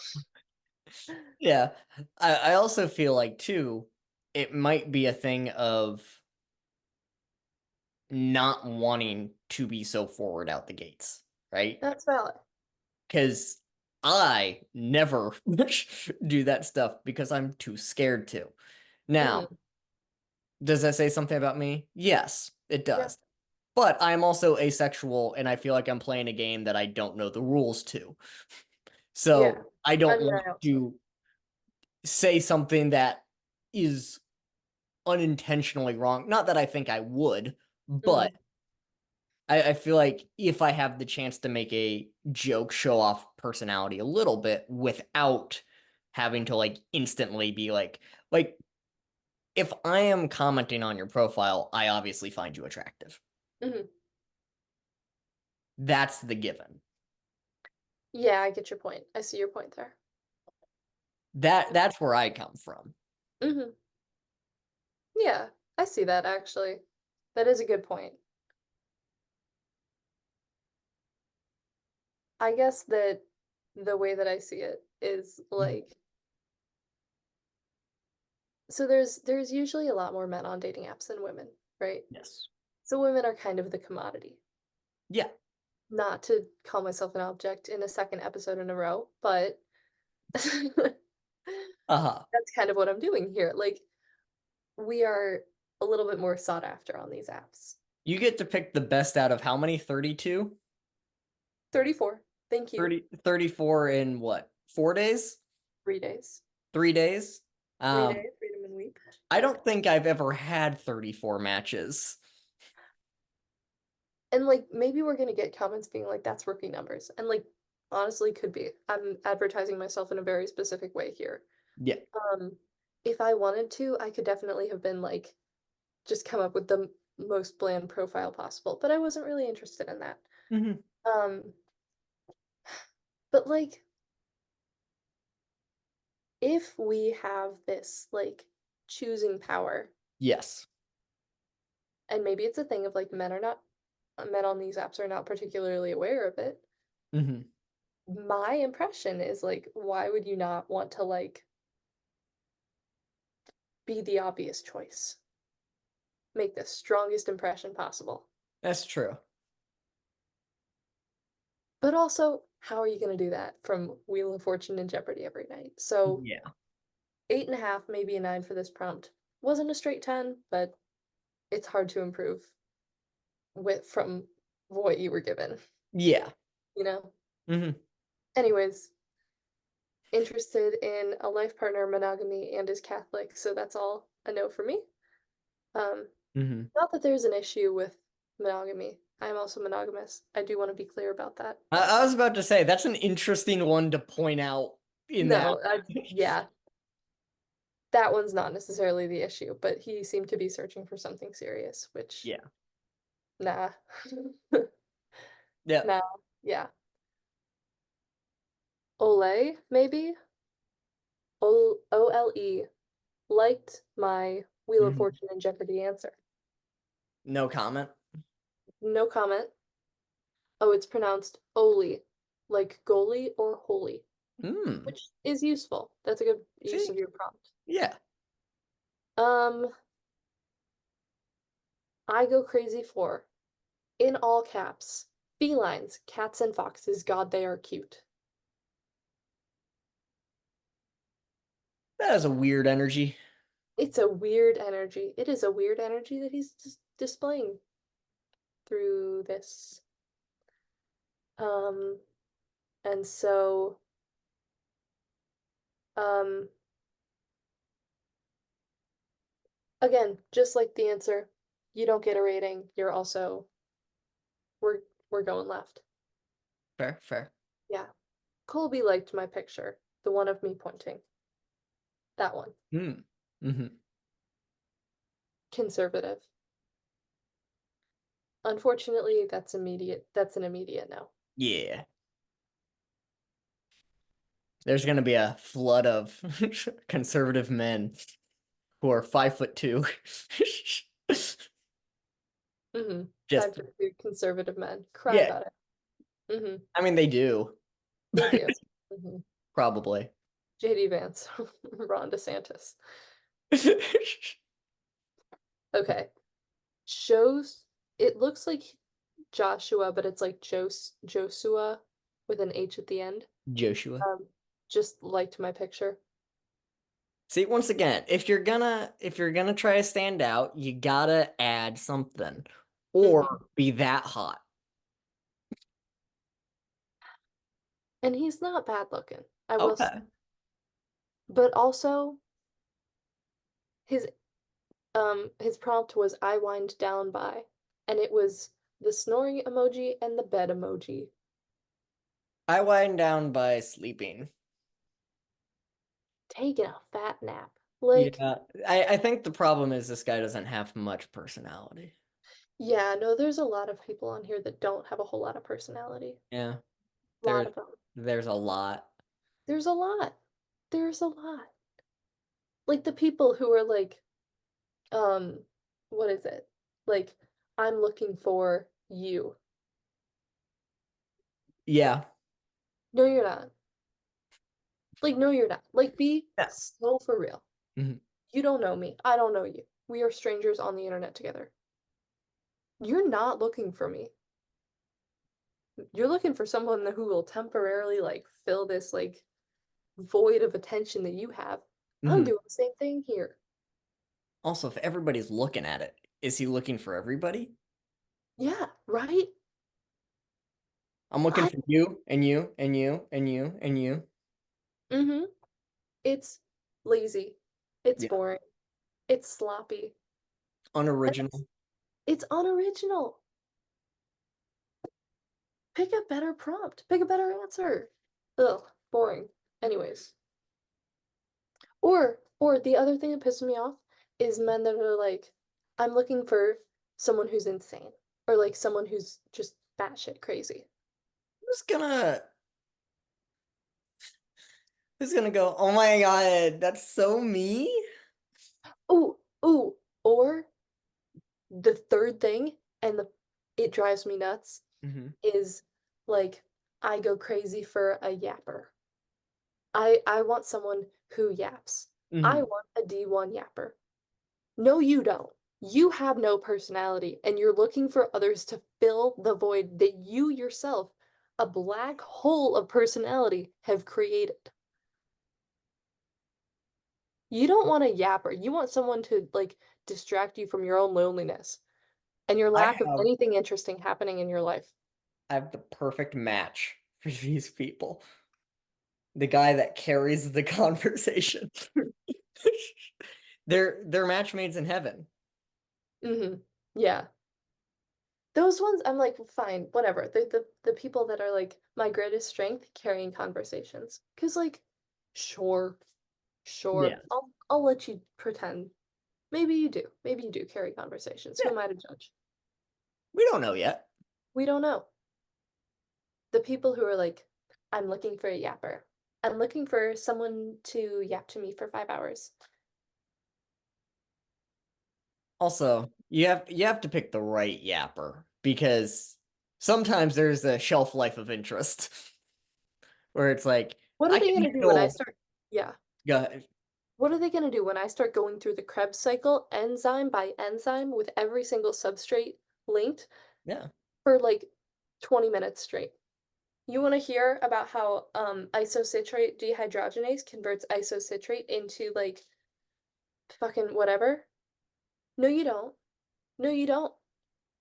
yeah, I also feel like too, it might be a thing of not wanting to be so forward out the gates, right? that's valid. Because I never do that stuff because I'm too scared to. Now, Hmm. does that say something about me? Yes, it Yeah. does. But I'm also asexual and I feel like I'm playing a game that I don't know the rules to. Yeah. So I I don't mean, want I also. to say something that is unintentionally wrong. Not that I think I would, but Hmm. I feel like if I have the chance to make a joke, show off personality a little bit without having to like instantly be like if I am commenting on your profile, I obviously find you attractive. Hmm. That's the given. Yeah, I get your point. I see your point there. That's where I come from. Hmm. Yeah, I see that actually. That is a good point. I guess that the way that I see it is Mhm. like, so there's usually a lot more men on dating apps than women, right? Yes. So women are kind of the commodity. Yeah. Not to call myself an object in a second episode in a row, but that's Uh-huh. kind of what I'm doing here. Like, we are a little bit more sought after on these apps. You get to pick the best out of how many? 32? 34. Thank you. 34 in what? 4 days? 3 days. 3 days? Three Um, days, freedom and week. I Yeah. don't think I've ever had 34 matches. And like maybe we're gonna get comments being like, that's rookie numbers. And like honestly could be. I'm advertising myself in a very specific way here. Yeah. Um, if I wanted to, I could definitely have been like just come up with the most bland profile possible, but I wasn't really interested in that. Hmm. Um, but like if we have this like choosing power, Yes. and maybe it's a thing of like men on these apps are not particularly aware of it. Hmm. My impression is like, why would you not want to like be the obvious choice? Make the strongest impression possible. That's true. But also, how are you going to do that from Wheel of Fortune and Jeopardy every night? So, Yeah. 8.5, maybe a 9 for this prompt. Wasn't a straight 10, but it's hard to improve with from what you were given, Yeah. you know? Hmm. Anyways, interested in a life partner, monogamy, and is Catholic, so that's all a no for me. Um, Hmm. Not that there's an issue with monogamy. I'm also monogamous. I do want to be clear about that. I was about to say that's an interesting one to point out in that. No, yeah, that one's not necessarily the issue, but he seemed to be searching for something serious, which, Yeah. nah. Yeah. Nah, yeah. Ole, maybe? OLE liked my Wheel of Hmm. Fortune and Jeopardy answer. No comment. No comment. Oh, it's pronounced Oli, like goalie or holy, Hmm. which is useful. That's a good use See? of your prompt. Yeah. Um, I go crazy for, in all caps, felines, cats and foxes, God, they are cute. That has a weird energy. It's a weird energy. It is a weird energy that he's displaying through this. Um, and so, um, again, just like the answer, you don't get a rating. You're also, we're we're going left. Fair, fair. Yeah. Colby liked my picture, the one of me pointing. That one. Hmm. Hmm. Conservative. Unfortunately, that's an immediate no. Yeah. There's gonna be a flood of conservative men who are 5'2". Mm-hmm. Just 5'2" conservative men. Cry yeah. about it. Mm-hmm. I mean they do. They do. Mm-hmm. Probably. JD Vance, Ron DeSantis. Okay. Shows it looks like Joshua, but it's like Josua with an H at the end. Joshua. Um, just liked my picture. See, once again, if you're gonna try to stand out, you gotta add something. Hmm. Or be that hot. And he's not bad looking. I will say. Okay. But also his his prompt was I wind down by, and it was the snoring emoji and the bed emoji. I wind down by sleeping. taking a fat nap. Like, Yeah, I think the problem is this guy doesn't have much personality. yeah, no, there's a lot of people on here that don't have a whole lot of personality. Yeah, A lot there's of them. there's a lot. There's a lot. There's a lot. Like the people who are like, um, what is it? Like, I'm looking for you. Yeah. No, you're not. Like, no, you're not. Like, be Yeah. so for real. Mhm. You don't know me. I don't know you. We are strangers on the internet together. You're not looking for me. You're looking for someone who will temporarily like fill this like void of attention that you have. I'm Mhm. doing the same thing here. Also, if everybody's looking at it, is he looking for everybody? Yeah, right? I'm looking I for you and you and you and you and you. mm-hmm. It's lazy. It's Yeah. boring. It's sloppy. And Unoriginal. it's unoriginal. Pick a better prompt. Pick a better answer. Ugh, boring. Anyways. Or the other thing that pisses me off is men that are like, I'm looking for someone who's insane. Or like someone who's just batshit crazy. Who's gonna who's gonna go, oh my God, that's so me? Ooh, ooh. Or the third thing, and it drives me nuts, Hmm. is like I go crazy for a yapper. I want someone who yaps. I Hmm. want a D1 yapper. No, you don't. You have no personality, and you're looking for others to fill the void that you yourself, a black hole of personality, have created. You don't want a yapper. You want someone to like distract you from your own loneliness and your I lack of have anything interesting happening in your life. I have the perfect match for these people. The guy that carries the conversation. They're matchmates in heaven. Hmm. Yeah. Those ones, I'm like, fine, whatever. The people that are like my greatest strength carrying conversations. 'Cause like, sure, Yeah. sure, I'll let you pretend. Maybe you do. Maybe you do carry conversations. Who Yeah. am I to judge? We don't know yet. We don't know. The people who are like, I'm looking for a yapper. I'm looking for someone to yap to me for 5 hours. Also, you have to pick the right yapper because sometimes there's a shelf life of interest where it's like What are I they can gonna do when I handle. start? Yeah. Go What are they gonna do when I start going through the Krebs cycle, enzyme by enzyme, with every single substrate linked Yeah. for like 20 minutes straight? You want to hear about how isocitrate dehydrogenase converts isocitrate into like fucking whatever? No, you don't. No, you don't.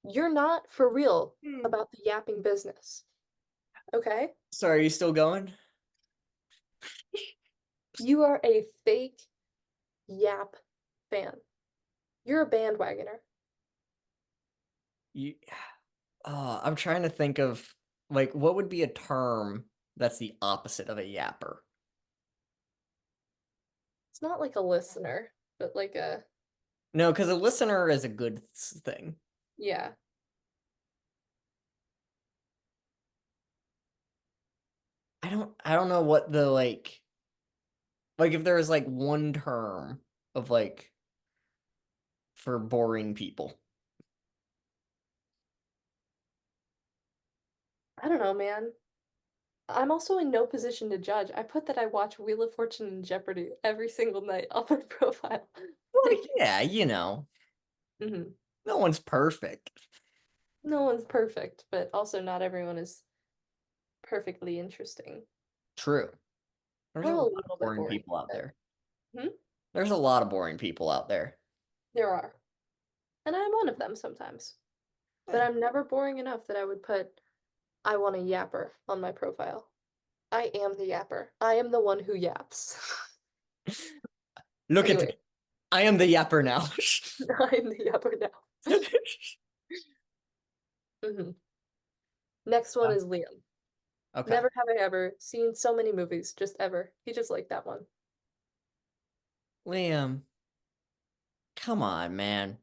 You're not for real Hmm. about the yapping business. Okay? Sorry, are you still going? You are a fake yap fan. You're a bandwagoner. You I'm trying to think of like what would be a term that's the opposite of a yapper. It's not like a listener, but like a, No, because a listener is a good thing. yeah. I don't know what the like if there was like one term of like for boring people. I don't know, man. I'm also in no position to judge. I put that I watch Wheel of Fortune and Jeopardy every single night on my profile. Well, Like, yeah, mhm. no one's perfect. No one's perfect, but also not everyone is perfectly interesting. True. There's We're a a lot little of bit boring boring, people out but there. hmm? There's a lot of boring people out there. There are. And I'm one of them sometimes. But Yeah. I'm never boring enough that I would put I want a yapper on my profile. I am the yapper. I am the one who yaps. Look at Anyway, me. I am the yapper now. I'm the yapper now. Hmm. Next one is Liam. Okay. Never have I ever seen so many movies, just ever. He just liked that one. Liam, come on, man.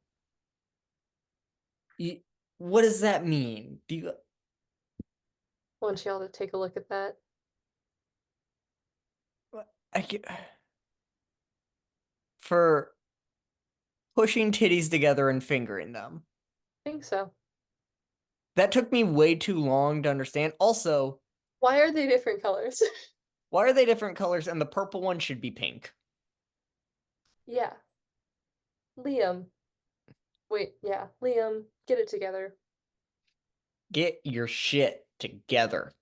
You, what does that mean? Do you Want y'all to take a look at that. I get for pushing titties together and fingering them? I think so. That took me way too long to understand. Also, Why are they different colors? why are they different colors and the purple one should be pink? Yeah. Liam. Wait, yeah. Liam, get it together. Get your shit together.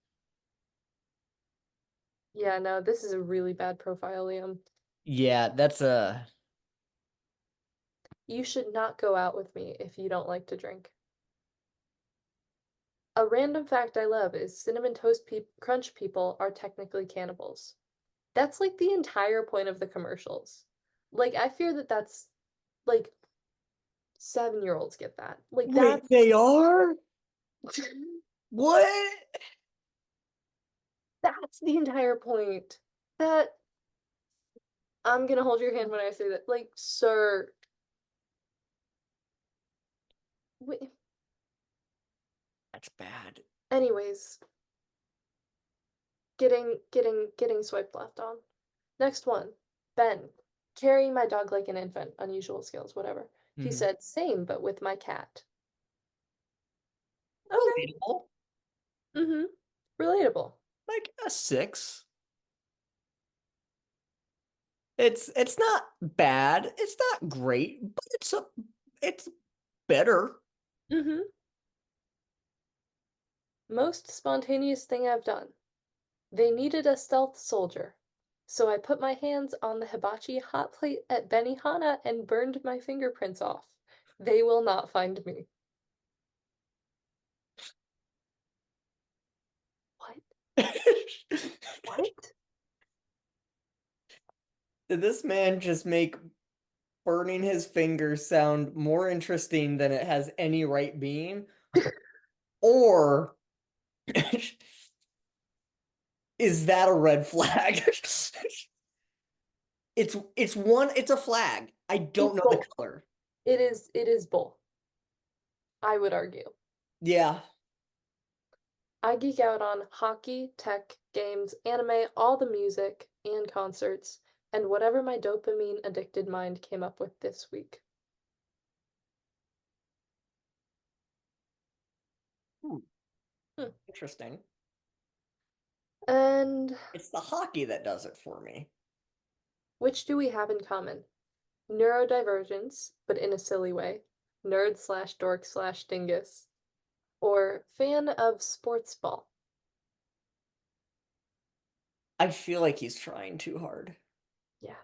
Yeah, no, this is a really bad profile, Liam. Yeah, that's a You should not go out with me if you don't like to drink. A random fact I love is cinnamon toast crunch people are technically cannibals. That's like the entire point of the commercials. Like, I fear that that's like 7-year-olds get that. Like, Wait, they are? What? that's the entire point. That I'm gonna hold your hand when I say that. Like, sir. Wait. That's bad. Anyways, getting swiped left on. Next one. Ben. Carrying my dog like an infant. Unusual skills, whatever. He Mhm. said, same, but with my cat. Okay. Relatable. Mm-hmm. Relatable. Like a 6. It's not bad. It's not great, but it's better. Mm-hmm. Most spontaneous thing I've done. They needed a stealth soldier. So I put my hands on the hibachi hot plate at Benihana and burned my fingerprints off. They will not find me. What? What? Did this man just make burning his fingers sound more interesting than it has any right being? Or is that a red flag? It's a flag. I don't It's know the both. color. It is both, I would argue. Yeah. I geek out on hockey, tech, games, anime, all the music and concerts, and whatever my dopamine addicted mind came up with this week. Hmm, Hmm. interesting. And It's the hockey that does it for me. which do we have in common? Neurodivergence, but in a silly way. Nerd slash dork slash dingus. Or fan of sports ball. I feel like he's trying too hard. Yeah.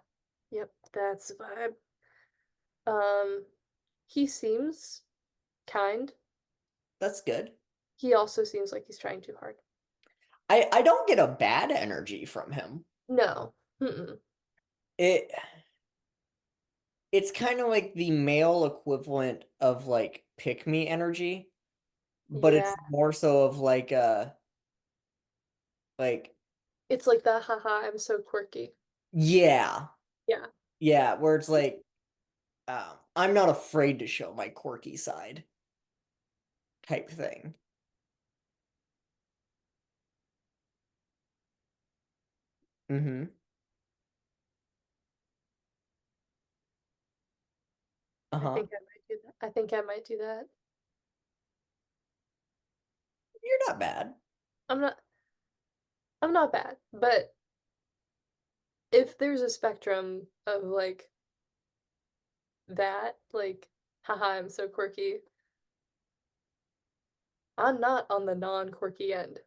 Yep, that's the vibe. Um, he seems kind. That's good. He also seems like he's trying too hard. I don't get a bad energy from him. No. Mm-mm. It it's kind of like the male equivalent of like pick me energy, but Yeah. it's more so of like It's like the haha, I'm so quirky. yeah. Yeah. Yeah, where it's like I'm not afraid to show my quirky side type thing. Mm-hmm. I Uh-huh. think I might do that. I think I might do that. You're not bad. I'm not I'm not bad, but if there's a spectrum of like that, like haha, I'm so quirky, I'm not on the non-quirky end.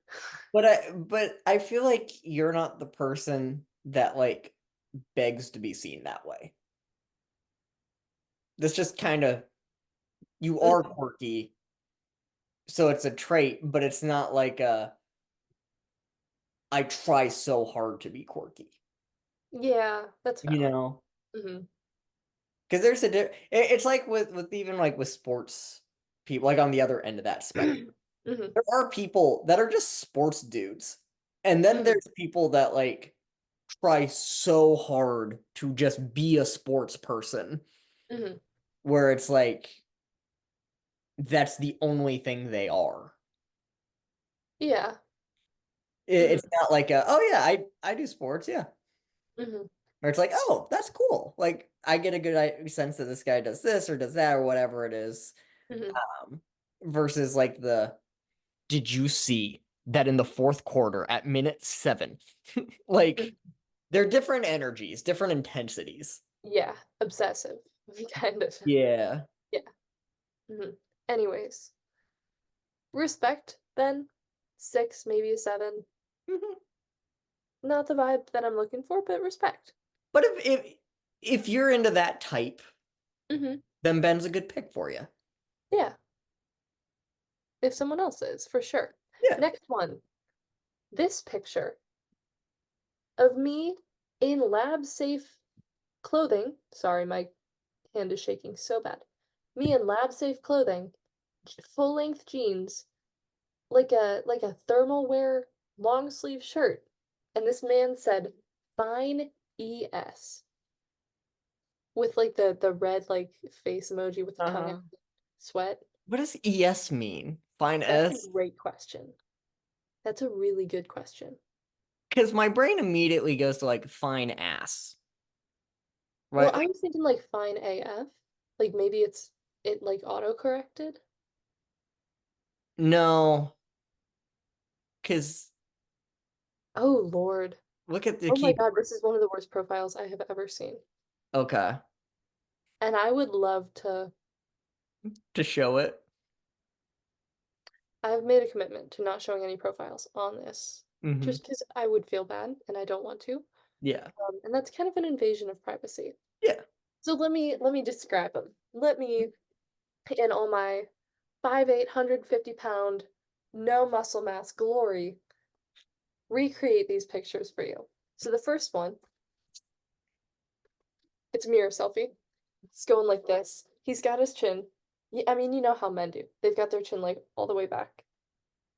But I feel like you're not the person that like begs to be seen that way. That's just kind of you are Mhm. quirky, so it's a trait, but it's not like I try so hard to be quirky, Yeah, that's you valid. know? Hmm. Because it's like with even like with sports people, like on the other end of that spectrum. Hmm. There are people that are just sports dudes. And then Hmm. there's people that like try so hard to just be a sports person, Hmm. where it's like that's the only thing they are. Yeah. It's Hmm. not like oh yeah, I do sports, yeah. Hmm. Or it's like, oh, that's cool. Like I get a good sense that this guy does this or does that or whatever it is. Hmm. Um, versus like did you see that in the fourth quarter at minute 7? Like they're different energies, different intensities. Yeah, obsessive, kind of. Yeah. Yeah. Hmm. Anyways, respect then. 6, maybe a 7. Mhm. Not the vibe that I'm looking for, but respect. But if you're into that type, Hmm. then Ben's a good pick for you. Yeah, if someone else is, for sure. Yeah. Next one. This picture of me in lab safe clothing. Sorry, my hand is shaking so bad. Me in lab safe clothing, full length jeans, like a thermal wear long sleeve shirt. And this man said, "Fine ES," with like the red like face emoji with the tongue out, Uh-huh. sweat. What does ES mean? Fine That's a S? great question. That's a really good question. Because my brain immediately goes to like fine ass, Well, right? I Like, was thinking like fine AF. Like maybe it like auto corrected. no, because Oh Lord. look at the Oh my key. God, this is one of the worst profiles I have ever seen. Okay, And I would love to. to show it. I've made a commitment to not showing any profiles on this, Hmm. just because I would feel bad and I don't want to. Yeah. And that's kind of an invasion of privacy. Yeah. So let me describe them. Let me, in all my 5'8", 150 pound, no muscle mass glory, recreate these pictures for you. So the first one, it's a mirror selfie. It's going like this. He's got his chin. I mean, you know how men do. They've got their chin like all the way back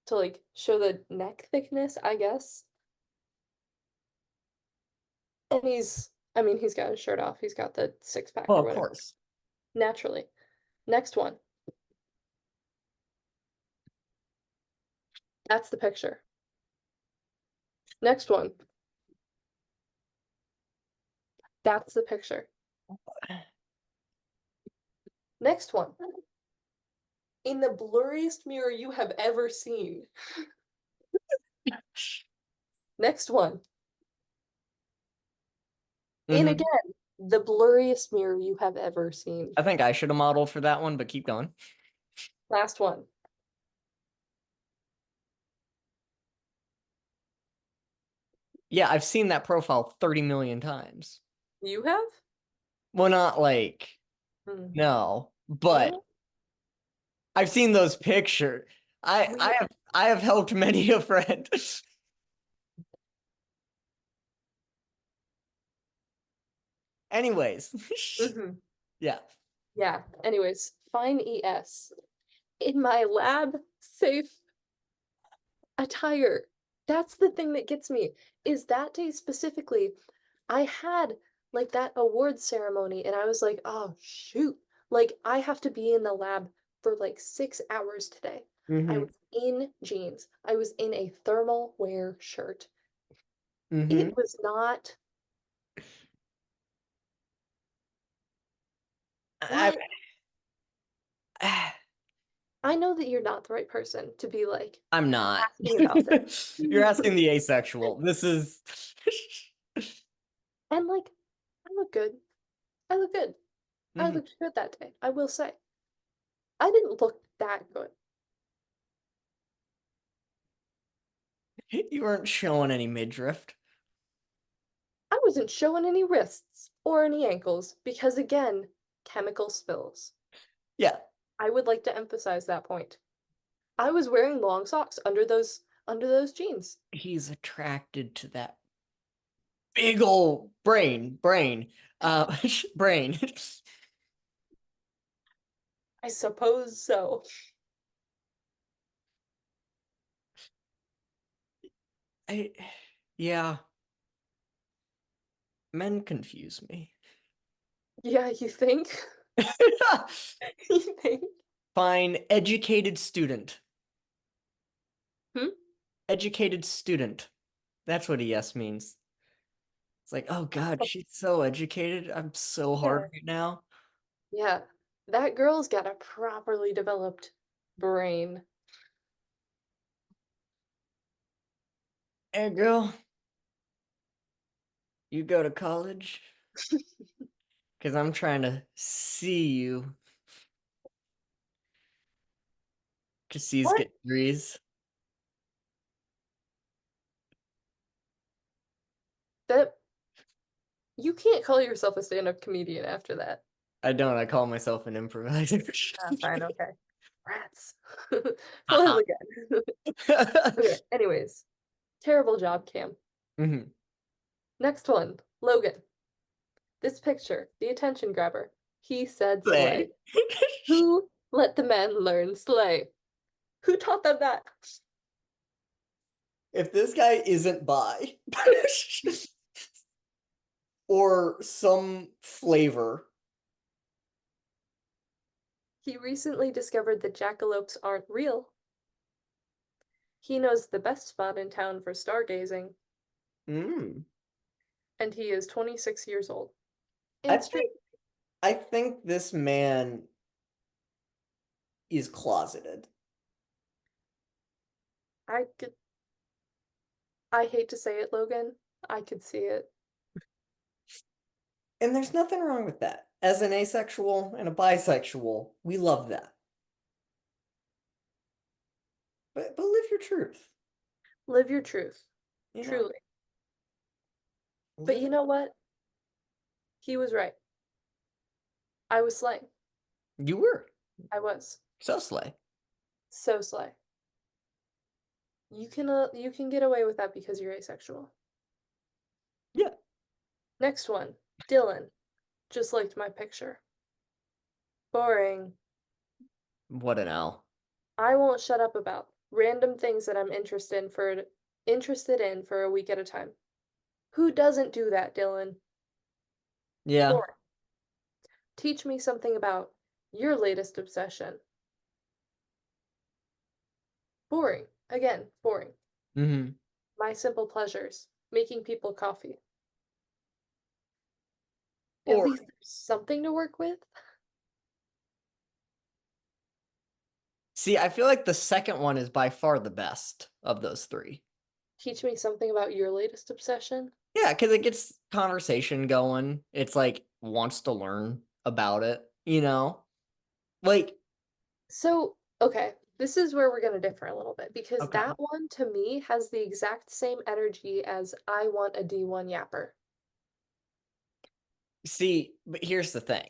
to like show the neck thickness, I guess. And I mean, he's got his shirt off. He's got the six pack Well, or of whatever. course. Naturally. Next one. That's the picture. Next one. That's the picture. Next one. In the blurriest mirror you have ever seen. Next one. In Hmm. again, the blurriest mirror you have ever seen. I think I should have modeled for that one, but keep going. Last one. Yeah, I've seen that profile 30 million times. You have? Well, not like, Hmm. no, but Well, I've seen those pictures. I I we. have I have helped many a friend. Anyways, Mhm. yeah. Yeah. Anyways, fine ES. In my lab safe attire. That's the thing that gets me. Is that day specifically, I had like that award ceremony and I was like, oh shoot. Like I have to be in the lab for like 6 hours today. I Hmm. was in jeans. I was in a thermal wear shirt. Hmm. It was not I, what I I know that you're not the right person to be like I'm not. asking about this. You're asking the asexual. This is And like I look good. I look good. I Mhm. looked good that day. I will say. I didn't look that good. You weren't showing any midriff. I wasn't showing any wrists or any ankles because, again, chemical spills. Yeah, I would like to emphasize that point. I was wearing long socks under those jeans. he's attracted to that big old uh, brain. I suppose so. I, yeah. Men confuse me. Yeah, you think? You think? Fine, educated student. Hmm? Educated student. That's what a yes means. It's like, oh God, she's so educated. I'm so hard Yeah. right now. Yeah. That girl's got a properly developed brain. Hey girl, you go to college? Because I'm trying to see you. Because C's What? get degrees. That you can't call yourself a stand-up comedian after that. I don't. I call myself an improviser. Ah, fine, okay. Rats. Foiled Haha. again. Okay, anyways. Terrible job, Cam. Mhm. Next one. Logan. This picture, the attention grabber. He said Play. slay. Who let the men learn slay? Who taught them that? If this guy isn't bi or some flavor, He recently discovered that jackalopes aren't real. He knows the best spot in town for stargazing, mm, and he is 26 years old. I And straight. think I think this man is closeted. I could, I hate to say it, Logan. I could see it. And there's nothing wrong with that. As an asexual and a bisexual, we love that. But live your truth, Live your truth. you know? Truly. But Live you it. know what? He was right. I was slaying. You were I was. so slay. So slay. You can get away with that because you're asexual. Yeah. Next one. Dylan. Just liked my picture. Boring. What an L. I won't shut up about random things that I'm interested in for a week at a time. Who doesn't do that, Dylan? Yeah. Boring. Teach me something about your latest obsession. Boring. Again, boring. Hmm. My simple pleasures. Making people coffee. At Or least there's something to work with. see, I feel like the second one is by far the best of those three. Teach me something about your latest obsession. Yeah, because it gets conversation going. It's like wants to learn about it, you know? Like, So, okay, this is where we're going to differ a little bit because okay. that one to me has the exact same energy as I want a D1 yapper. See, but here's the thing.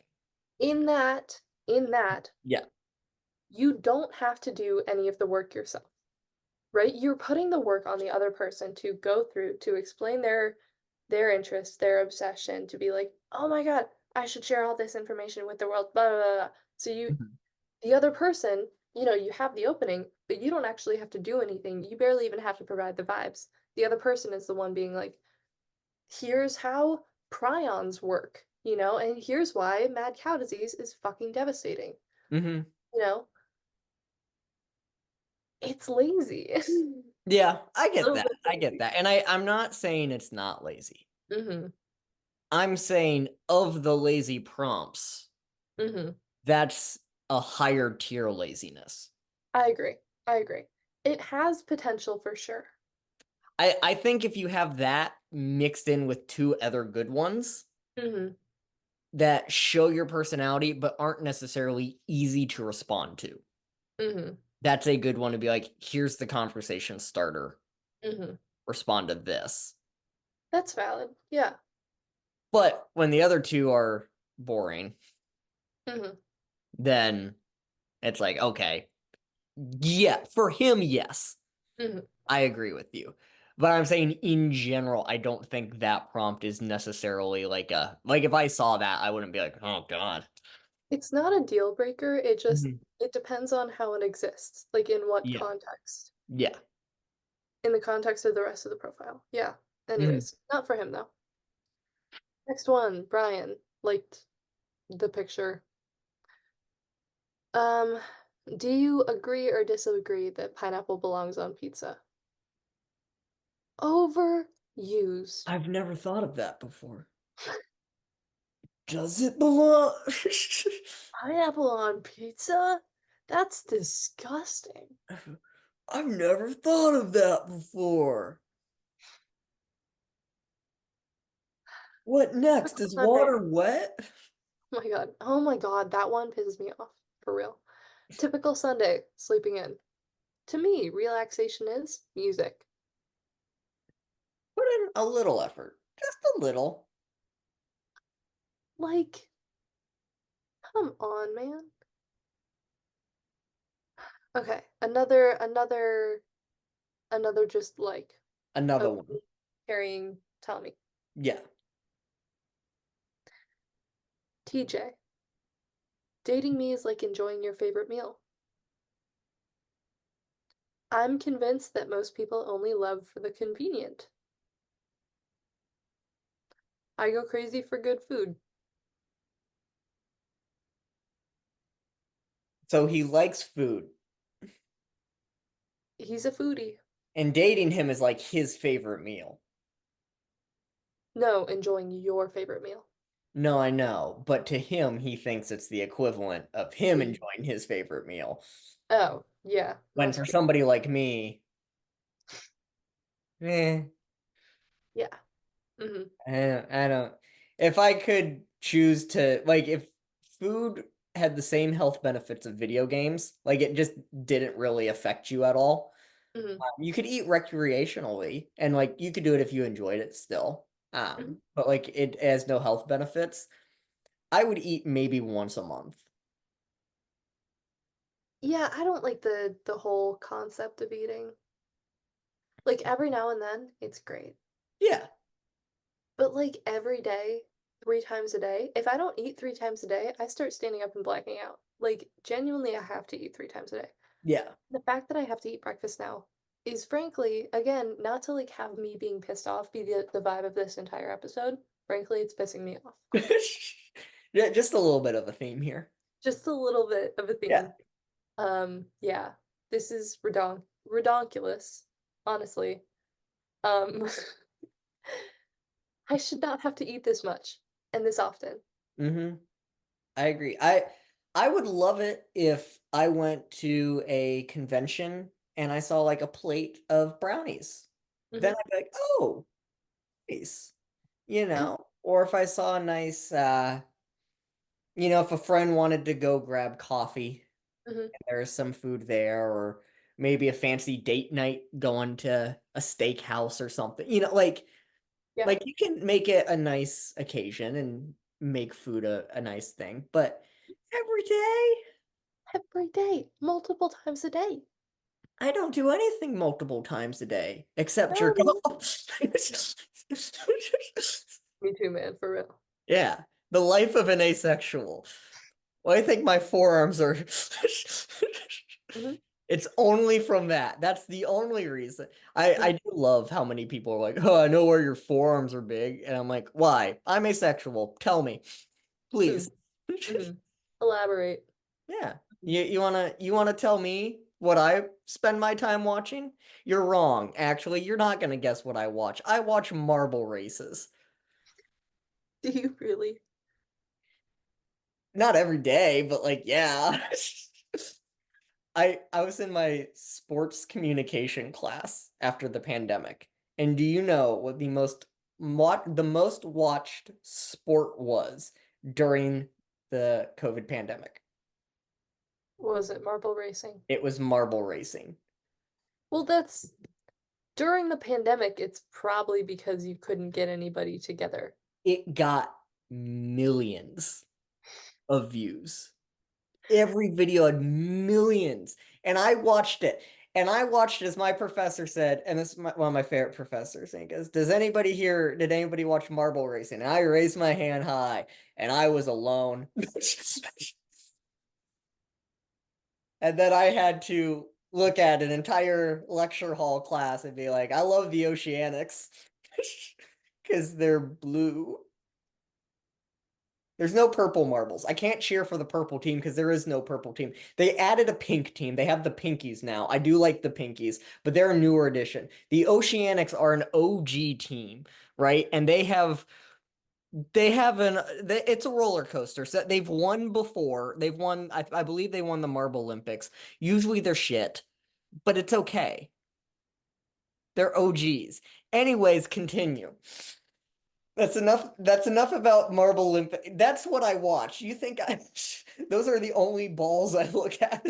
In that, Yeah. you don't have to do any of the work yourself, right? You're putting the work on the other person to go through to explain their interest, their obsession, to be like, "Oh my God, I should share all this information with the world." Blah blah blah. So Mhm. the other person, you have the opening, but you don't actually have to do anything. You barely even have to provide the vibes. The other person is the one being like, "Here's how prions work, and here's why mad cow disease is fucking devastating." Mhm. You know, it's lazy. Yeah, I A get little that. bit I get lazy. that. And I'm not saying it's not lazy. Mhm. I'm saying of the lazy prompts, Mhm. that's a higher tier laziness. I agree. I agree. It has potential for sure. I think if you have that mixed in with two other good ones Mhm. that show your personality but aren't necessarily easy to respond to, Mhm. that's a good one to be like, here's the conversation starter. Mhm. Respond to this. That's valid. Yeah. But when the other two are boring, Mhm. then it's like, okay, yeah, for him, yes, Mhm. I agree with you. But I'm saying in general, I don't think that prompt is necessarily like if I saw that, I wouldn't be like, oh God. It's not a deal breaker. Mhm. It depends on how it exists. Like in what Yeah. context? Yeah. In the context of the rest of the profile. Yeah. Mhm. Anyways, not for him though. Next one, Brian liked the picture. Um, do you agree or disagree that pineapple belongs on pizza? Overused. I've never thought of that before. Does it belong? Pineapple on pizza? That's disgusting. I've never thought of that before. What next? Typical Is Sunday. water wet? Oh my god. Oh my god, that one pisses me off. For real. Typical Sunday, sleeping in. To me, relaxation is music. Put in a little effort. Just a little. Like, come on, man. Okay, another just like Another of one. me carrying Tommy. Yeah. TJ, dating me is like enjoying your favorite meal. I'm convinced that most people only love for the convenient. I go crazy for good food. So he likes food. He's a foodie. And dating him is like his favorite meal. No, enjoying your favorite meal. No, I know. But to him, he thinks it's the equivalent of him Mm. enjoying his favorite meal. Oh, yeah, When that's for true. somebody like me, eh, Yeah. Hmm. I don't. If I could choose to, like, if food had the same health benefits of video games, like it just didn't really affect you at all, Hmm. you could eat recreationally, and like you could do it if you enjoyed it still. Hmm. But like it has no health benefits. I would eat maybe once a month. Yeah, I don't like the whole concept of eating. Like every now and then, it's great. Yeah, But like every day, 3 times a day, if I don't eat 3 times a day, I start standing up and blacking out. Like genuinely, I have to eat 3 times a day. yeah. The fact that I have to eat breakfast now is frankly, again, not to like have me being pissed off be the vibe of this entire episode. Frankly, it's pissing me off. Yeah, just a little bit of a theme here. Just a little bit of a Yeah. theme. Yeah. This is redonkulous, honestly. Um, I should not have to eat this much and this often. Hmm. I agree. I would love it if I went to a convention and I saw like a plate of brownies. Then Hmm. I'd be like, oh, nice. You Hmm. know, or if I saw a nice if a friend wanted to go grab coffee Hmm. and there's some food there, or maybe a fancy date night going to a steakhouse or something. Yeah. Like you can make it a nice occasion and make food a nice thing, but every day, Every day, multiple times a day. I don't do anything multiple times a day except jerk No. off. Me too, man, for real. Yeah, the life of an asexual. Well, I think my forearms are. Hmm. It's only from that. That's the only reason. I Hmm. do love how many people are like, "Oh, I know where your forearms are big," and I'm like, "Why? I'm asexual. Tell me, Hmm. please." Hmm. Elaborate. Yeah. You wanna tell me what I spend my time watching? You're wrong. Actually, you're not gonna guess what I watch. I watch marble races. Do you really? Not every day, but like, yeah. I was in my sports communication class after the pandemic. And do you know what the most watched sport was during the COVID pandemic? Was it marble racing? It was marble racing. Well, that's during the pandemic, it's probably because you couldn't get anybody together. It got millions of views. Every video had millions. And I watched it. And I watched it as my professor said, and this is one of my favorite professors. And he goes, did anybody watch marble racing? And I raised my hand high, and I was alone. And then I had to look at an entire lecture hall class and be like, I love the oceanics because they're blue. There's no purple marbles. I can't cheer for the purple team because there is no purple team. They added a pink team. They have the Pinkies now. I do like the Pinkies, but they're a newer addition. The Oceanics are an OG team, right? And it's a roller coaster. So they've won before. They've won, I believe they won the Marble Olympics. Usually they're shit, but it's okay. They're OGs. Anyways, continue. That's enough. That's enough about Marble Olympic. That's what I watch. You think I those are the only balls I look at?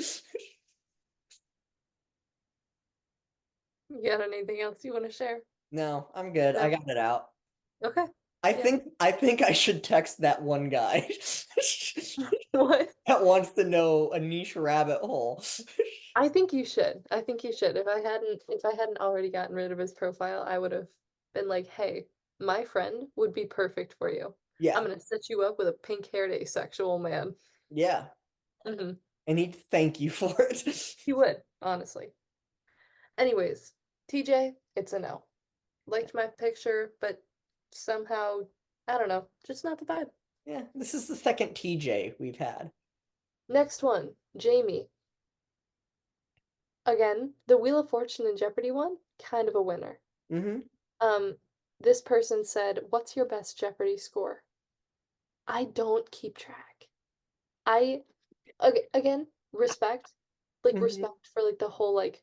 You got anything else you want to share? No, I'm good. I No. got it out. Okay. I Yeah. think I think I should text that one guy What? that wants to know a niche rabbit hole. I think you should. I think you should. If I hadn't already gotten rid of his profile, I would have been like, "Hey, my friend would be perfect for you. I'm Yeah. gonna set you up with a pink-haired asexual man." Yeah. Hmm. And he'd thank you for it. He would, honestly. Anyways, TJ, it's a no. Liked my picture, but somehow, I don't know, just not the vibe. Yeah, this is the second TJ we've had. Next one, Jamie. Again, the Wheel of Fortune and Jeopardy one, kind of a winner. Mm-hmm. Um, this person said, "What's your best Jeopardy score?" I don't keep track. I again, respect, like Mm-hmm. respect for like the whole like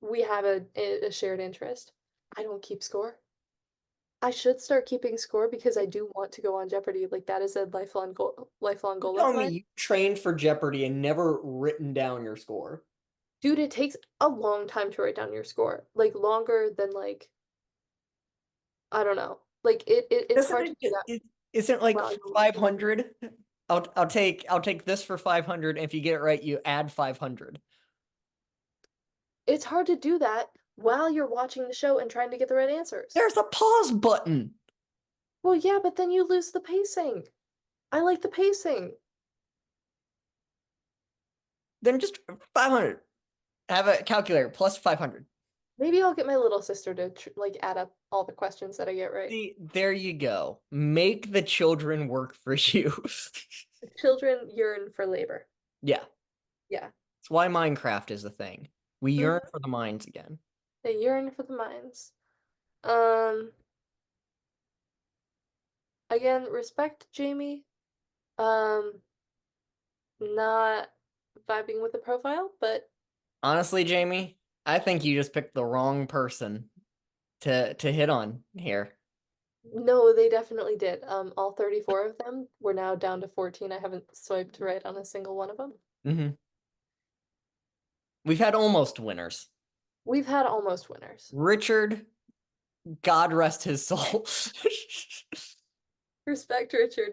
we have a shared interest. I don't keep score. I should start keeping score because I do want to go on Jeopardy. Like that is a lifelong You're goal of telling me mine. you trained for Jeopardy and never written down your score? Dude, it takes a long time to write down your score. Like longer than like I don't know. Like it's Doesn't hard to do that isn't like while you're watching. 500? I'll take this for 500. And if you get it right, you add 500. It's hard to do that while you're watching the show and trying to get the right answers. There's a pause button. Well, yeah, but then you lose the pacing. I like the pacing. Then just 500. Have a calculator plus 500. Maybe I'll get my little sister to like add up all the questions that I get right. See, there you go. Make the children work for you. Children yearn for labor. Yeah. Yeah. That's why Minecraft is a thing. We yearn Hmm. for the mines again. They yearn for the mines. Um, again, respect Jamie. Um, not vibing with the profile, but Honestly, Jamie, I think you just picked the wrong person to hit on here. no, they definitely did. All 34 of them. We're now down to 14. I haven't swiped right on a single one of them. Hmm. We've had almost winners. We've had almost winners. Richard, God rest his soul. Respect, Richard.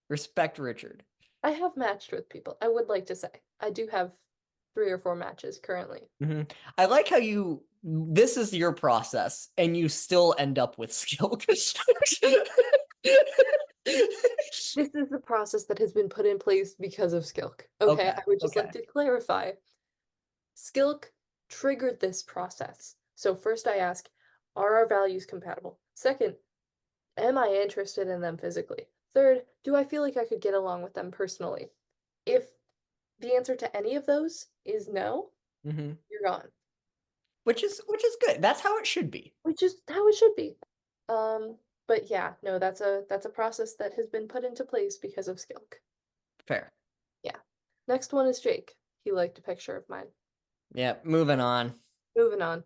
Respect Richard. I have matched with people. I would like to say. I do have 3 or 4 matches currently. Hmm. I like how this is your process and you still end up with skill. This is the process that has been put in place because of Skilk. Okay, Okay, I would just okay. like to clarify. Skilk triggered this process. So first I ask, are our values compatible? Second, am I interested in them physically? Third, do I feel like I could get along with them personally? If the answer to any of those is no, Hmm. you're gone. Which is good. That's how it should be. Which is how it should be. Um, but yeah, no, that's a process that has been put into place because of Skilk. Fair. Yeah. Next one is Jake. He liked a picture of mine. Yeah, moving on. Moving on.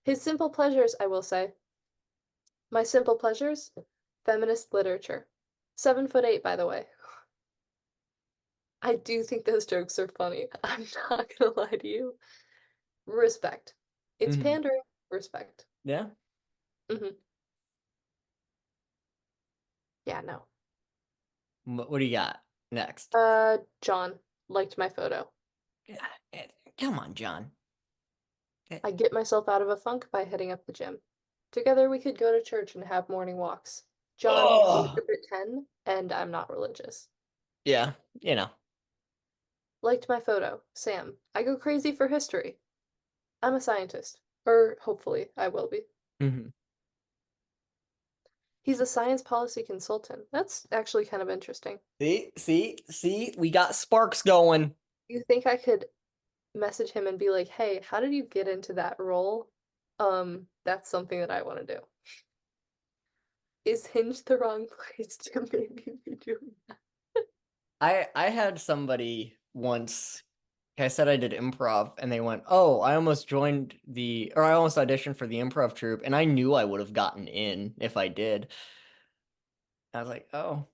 His simple pleasures, I will say. My simple pleasures? Feminist literature. 7'8", by the way. I do think those jokes are funny. I'm not gonna lie to you. Respect. It's Hmm. pandering. Respect. Yeah. Hmm. Yeah, no. What do you got next? John liked my photo. Yeah, come on, John. I get myself out of a funk by hitting up the gym. Together we could go to church and have morning walks. John, wake Oh, up at 10, and I'm not religious. yeah, you know. Liked my photo. Sam, I go crazy for history. I'm a scientist. Or hopefully I will be. Hmm. He's a science policy consultant. That's actually kind of interesting. See, we got sparks going. You think I could message him and be like, "Hey, how did you get into that role? That's something that I want to do." Is Hinge the wrong place to maybe be doing that? I had somebody once. I said I did improv, and they went, "Oh, I almost I almost auditioned for the improv troupe, and I knew I would have gotten in if I did." I was like, "Oh,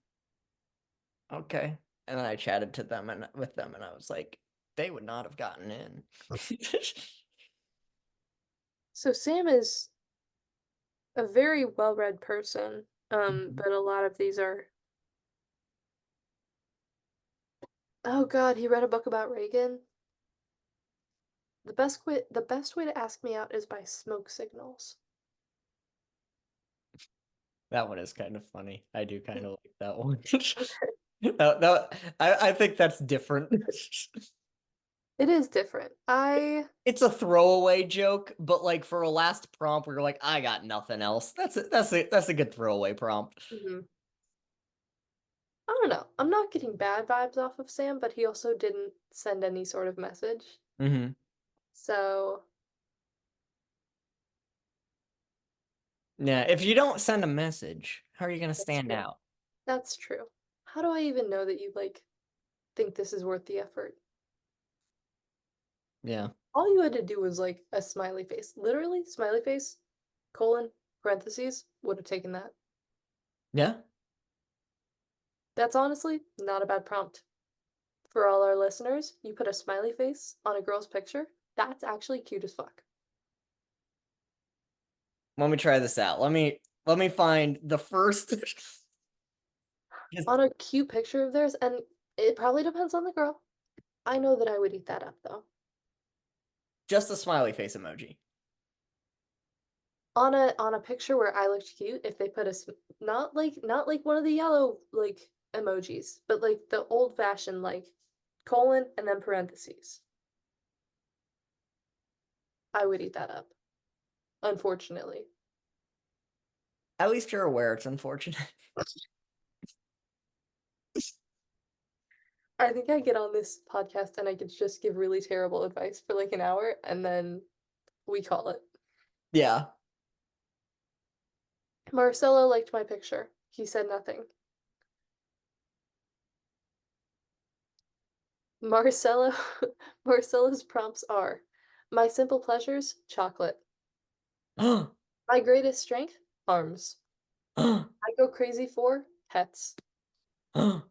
okay." And then I chatted to them and with them, and I was like, "They would not have gotten in." So Sam is a very well-read person, but a lot of these are. Oh God, he read a book about Reagan. The best way to ask me out is by smoke signals. That one is kind of funny. I do kind of like that one. Okay. I think that's different. It is different. It's a throwaway joke, but like for a last prompt where you're like, I got nothing else. That's a good throwaway prompt. Mhm. I don't know. I'm not getting bad vibes off of Sam, but he also didn't send any sort of message. Hmm. So Yeah, if you don't send a message, how are you gonna that's stand true. out? That's true. How do I even know that you like think this is worth the effort? Yeah. All you had to do was like a smiley face. Literally, smiley face, colon, parentheses, would have taken that. Yeah. That's honestly not a bad prompt. For all our listeners, you put a smiley face on a girl's picture. That's actually cute as fuck. Let me try this out. Let me find the first On a cute picture of theirs, and it probably depends on the girl. I know that I would eat that up though. just a smiley face emoji. On a picture where I looked cute, if they put not like one of the yellow like emojis, but like the old fashioned like colon and then parentheses. I would eat that up. Unfortunately. At least you're aware it's unfortunate. I think I get on this podcast and I could just give really terrible advice for like an hour and then we call it. Yeah. Marcelo liked my picture. He said nothing. Marcelo Marcelo's prompts are my simple pleasures, chocolate. My greatest strength, arms. Oh I go crazy for pets. my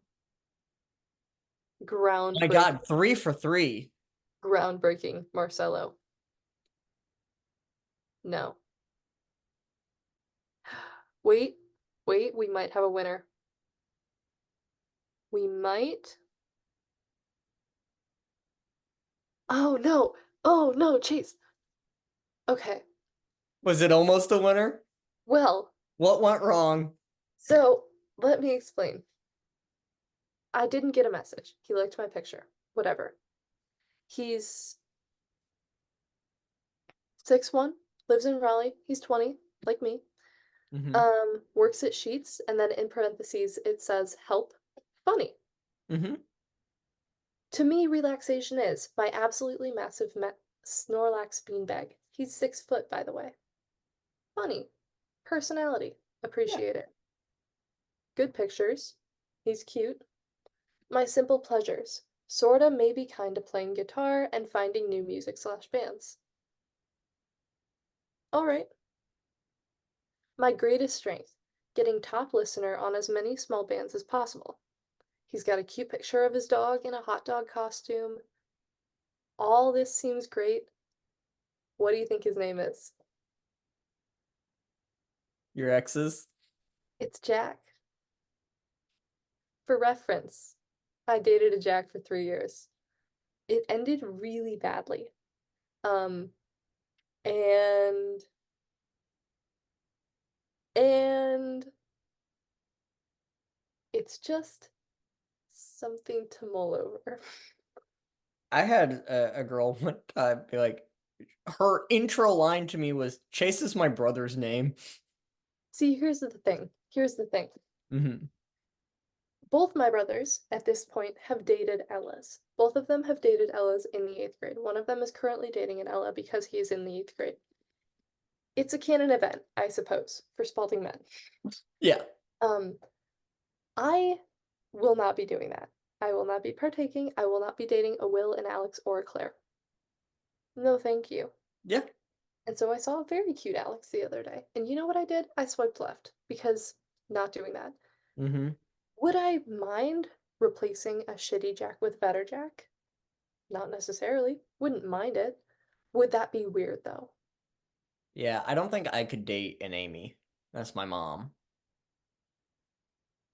Groundbreaking. God, 3 for 3. Groundbreaking, Marcelo. No. Wait, wait, we might have a winner. We might. Oh no. Oh no, Chase. Okay. Was it almost a winner? Well, What went wrong? so let me explain. I didn't get a message. He liked my picture. Whatever. He's 6'1", lives in Raleigh. He's 20, like me. Hmm. Works at Sheets, and then in parentheses it says help. Funny. Hmm. To me, relaxation is my absolutely massive Snorlax beanbag. He's 6 foot, by the way. Funny. Personality. Yeah. Appreciate it. Good pictures. He's cute. My simple pleasures. Sorta, maybe kinda playing guitar and finding new music/bands. Alright. My greatest strength. Getting top listener on as many small bands as possible. He's got a cute picture of his dog in a hot dog costume. All this seems great. What do you think his name is? Your exes? It's Jack. For reference, I dated a Jack for 3 years. It ended really badly. Um, and and it's just something to mull over. I had a girl one time be like, her intro line to me was, Chase is my brother's name. See, here's the thing. Here's the thing. Hmm. Both my brothers at this point have dated Ellas. Both of them have dated Ellas in the 8th grade. One of them is currently dating an Ella because he is in the 8th grade. It's a canon event, I suppose, for Spalding men. Yeah. Um, I will not be doing that. I will not be partaking. I will not be dating a Will, an Alex, or a Claire. No, thank you. Yeah. And so I saw a very cute Alex the other day. And you know what I did? I swiped left because not doing that. Hmm. Would I mind replacing a shitty Jack with better Jack? Not necessarily. Wouldn't mind it. Would that be weird though? Yeah, I don't think I could date an Amy. That's my mom.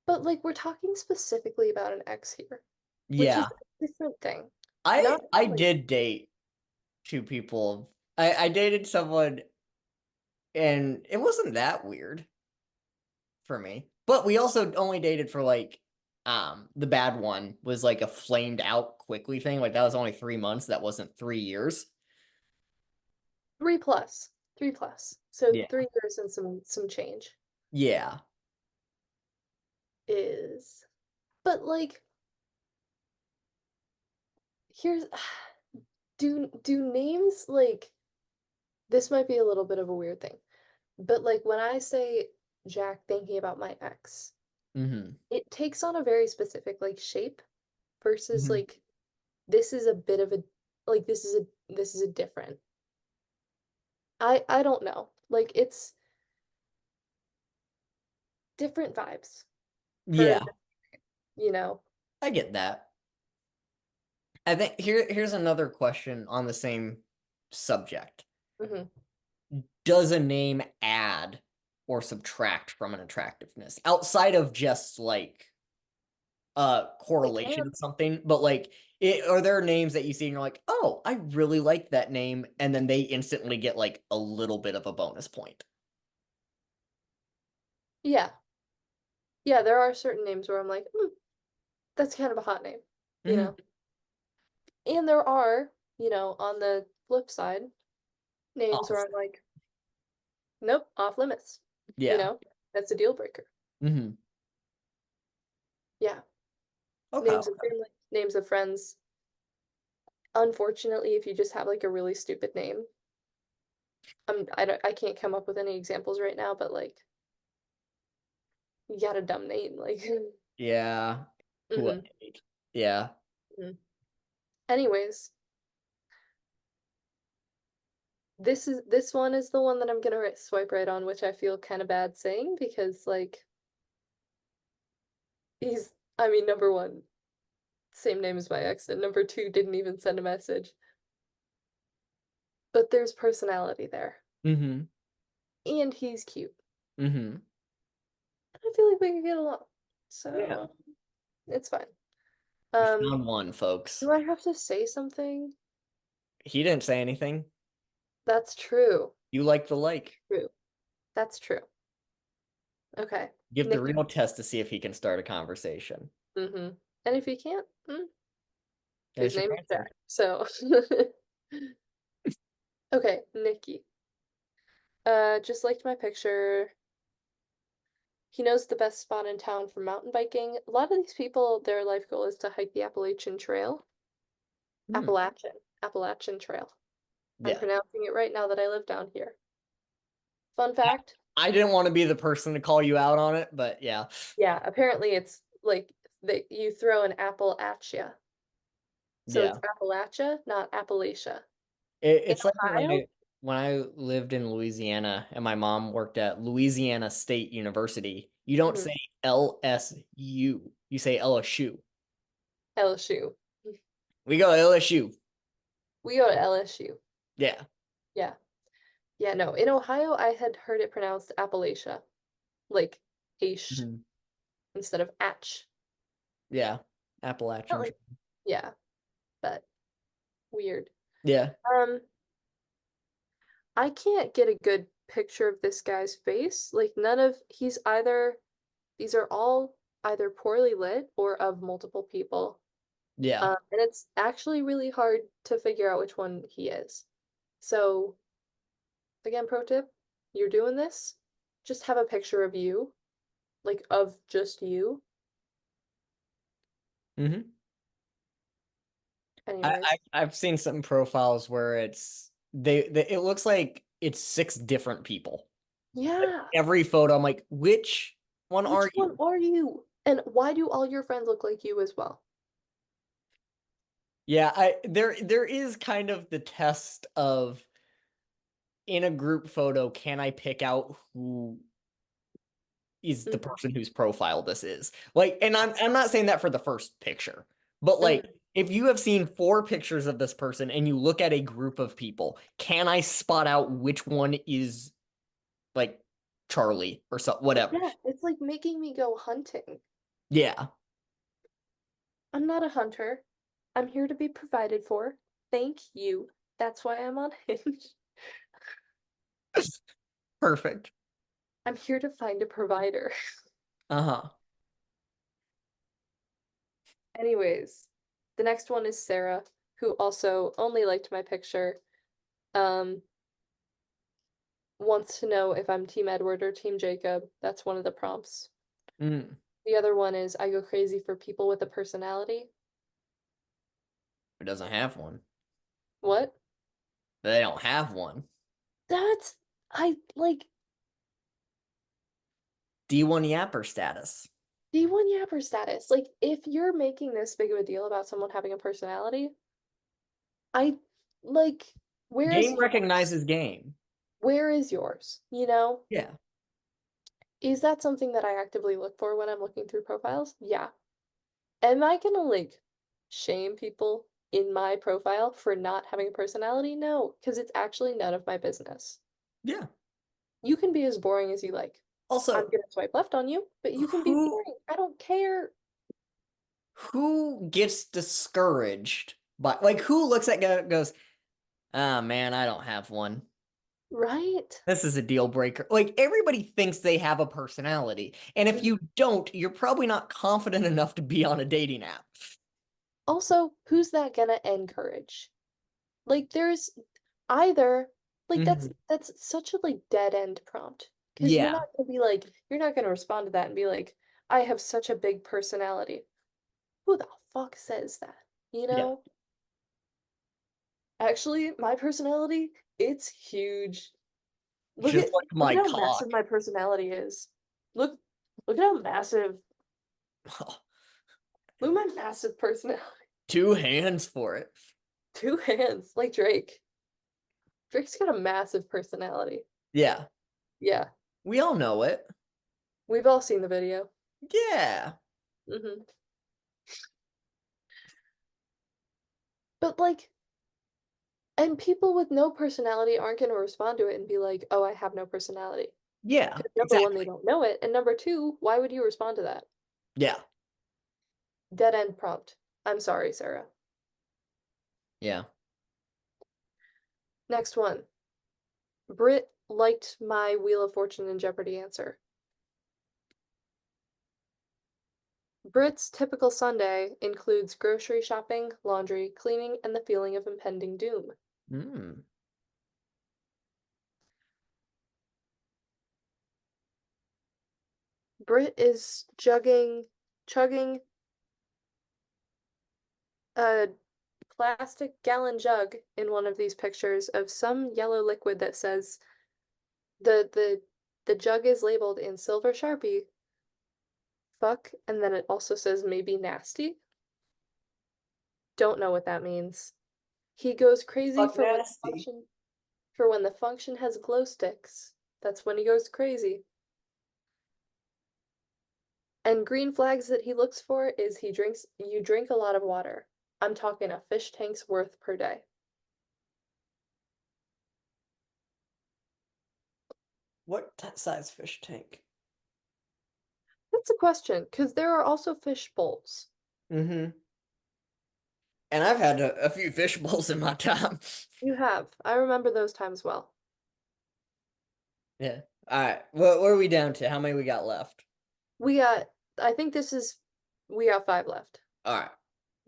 But like we're talking specifically about an ex here, which is Yeah. a different thing. I Not I like did date two people. I dated someone and it wasn't that weird for me. But we also only dated for like the bad one was like a flamed out quickly thing. Like that was only 3 months. That wasn't 3 years. 3 plus. 3 plus. So Yeah. 3 years and some change Yeah. is but like here's do names like this might be a little bit of a weird thing. But like when I say Jack thinking about my ex, Hmm. it takes on a very specific like shape versus Hmm. like this is a bit of a like this is a different. I don't know. Like it's different vibes for Yeah, you know. I get that. I think here's another question on the same subject. Hmm. Does a name add or subtract from an attractiveness outside of just like It correlation can. of something, but like are there names that you see and you're like, oh, I really like that name, and then they instantly get like a little bit of a bonus point. Yeah. Yeah, there are certain names where I'm like, that's kind of a hot name, you Hmm. know. And there are, on the flip side, names where I'm Opposite. like, nope, off limits. You Yeah. know, that's a deal breaker. Hmm. Yeah. Okay. Names of family, names of friends. Unfortunately, if you just have like a really stupid name, I can't come up with any examples right now, but like you got a dumb name, like Yeah. Who I hmm hate. Yeah. Anyways, this one is the one that I'm gonna swipe right on, which I feel kind of bad saying because like he's I mean number one, same name as my ex, and number two didn't even send a message. But there's personality there. Hmm. And he's cute. Hmm. And I feel like we could get along. Yeah. So it's fine. We Um, found one, folks. do I have to say something? He didn't say anything. That's true. You like the like. True. That's true. Okay. Give the Nikki. real test to see if he can start a conversation. Mm-hmm. And if you can't, his There's your name is answer. Jack. So okay, Nikki. Just liked my picture. He knows the best spot in town for mountain biking. A lot of these people, their life goal is to hike the Appalachian Trail. Hmm. Appalachian Trail. I'm Yeah. pronouncing it right now that I live down here. Fun fact, I didn't want to be the person to call you out on it, but yeah. yeah, apparently it's like that you throw an apple at ya. So it's Yeah. Appalachia, not Appalachia. In It's like Ohio? when I lived in Louisiana and my mom worked at Louisiana State University. You don't Mhm. say LSU. You say LSU. LSU. We go LSU. We go to LSU. Yeah. Yeah. Yeah, no. In Ohio, I had heard it pronounced Appalachia, like Aish Mhm. instead of Atch. Yeah. Not Appalachian. like, yeah, but weird. Yeah. Um, I can't get a good picture of this guy's face. Like these are all either poorly lit or of multiple people. Yeah. And it's actually really hard to figure out which one he is. So, again, pro tip, you're doing this, just have a picture of you Like of just you. Mm-hmm. Anyways. I've seen some profiles where it's it looks like it's six different people. Like Yeah. every photo, I'm like, which one Which are one you? are you? And why do all your friends look like you as well? Yeah, I there is kind of the test of in a group photo, can I pick out who is the Mhm, person whose profile this is? Like, and I'm not saying that for the first picture, but like mhm. if you have seen four pictures of this person and you look at a group of people, can I spot out which one is like Charlie or so whatever? Yeah, it's like making me go hunting. Yeah, I'm not a hunter. I'm here to be provided for. Thank you. That's why I'm on Hinge. perfect. I'm here to find a provider. Uh-huh. Anyways, the next one is Sarah, who also only liked my picture. Um, wants to know if I'm Team Edward or Team Jacob. That's one of the prompts. Mm, The other one is I go crazy for people with a personality. it doesn't have one. What? They don't have one. That's I like D1 Yapper status. D1 Yapper status. Like if you're making this big of a deal about someone having a personality, I like where's Game yours? recognizes game. Where is yours? You know? Yeah. Is that something that I actively look for when I'm looking through profiles? Yeah. Am I gonna like shame people in my profile for not having a personality? No, because it's actually none of my business. Yeah. You can be as boring as you like. I'm Also, gonna swipe left on you, but you can be who boring. I don't care, who gets discouraged by like who looks at goes, ah man, I don't have one. right? This is a deal breaker. Like everybody thinks they have a personality. And if you don't, you're probably not confident enough to be on a dating app. Also, who's that gonna encourage? Like there's either like Mhm. that's such a like dead end prompt because you're Yeah. not gonna be like you're not gonna respond to that and be like I have such a big personality. Who the fuck says that? You Yeah. know? Actually, my personality, it's huge. Just like Look my at how massive cock. my personality is. Look look at how massive look at my massive personality. Two hands for it. Two hands, like Drake. Drake's got a massive personality. Yeah. Yeah, We all know it. we've all seen the video. Yeah. Hmm. But like, and people with no personality aren't going to respond to it and be like, "Oh, I have no personality." Yeah. Because number one, they Exactly. don't know it, and number two, why would you respond to that? Yeah. Dead end prompt. I'm sorry, Sarah. Yeah. Next one. Brit liked my Wheel of Fortune and Jeopardy answer. Brit's typical Sunday includes grocery shopping, laundry, cleaning, and the feeling of impending doom. Mm. Brit is chugging a plastic gallon jug in one of these pictures of some yellow liquid that says the jug is labeled in silver Sharpie, fuck, and then it also says maybe nasty. Don't know what that means. He goes crazy Fuck nasty. for when the function has glow sticks. That's when he goes crazy. And green flags that he looks for is you drink a lot of water. I'm talking a fish tank's worth per day. What size fish tank? That's a question, because there are also fish bowls. Mm-hmm. And I've had a few fish bowls in my time. You have. I remember those times well. Yeah. All right. What are we down to? How many we got left? We got, I think we got five left. All right.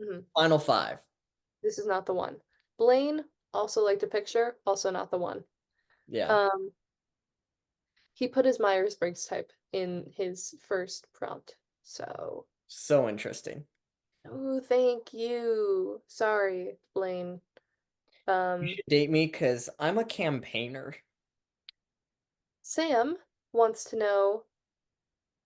Hmm. Final five. This is not the one. Blaine also liked a picture, also not the one. Yeah. Um, he put his Myers-Briggs type. in his first prompt. So, So interesting. oh, thank you. Sorry, Blaine. You Um, should date me because I'm a campaigner. Sam wants to know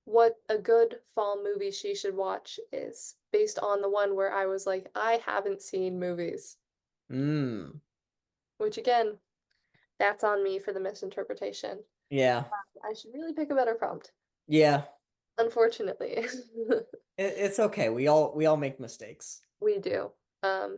what a good fall movie she should watch is, based on the one where I was like, I haven't seen movies. Mm. Which again, that's on me for the misinterpretation. Yeah. I should really pick a better prompt. Yeah. Unfortunately, It's okay. We all make mistakes. we do. Um,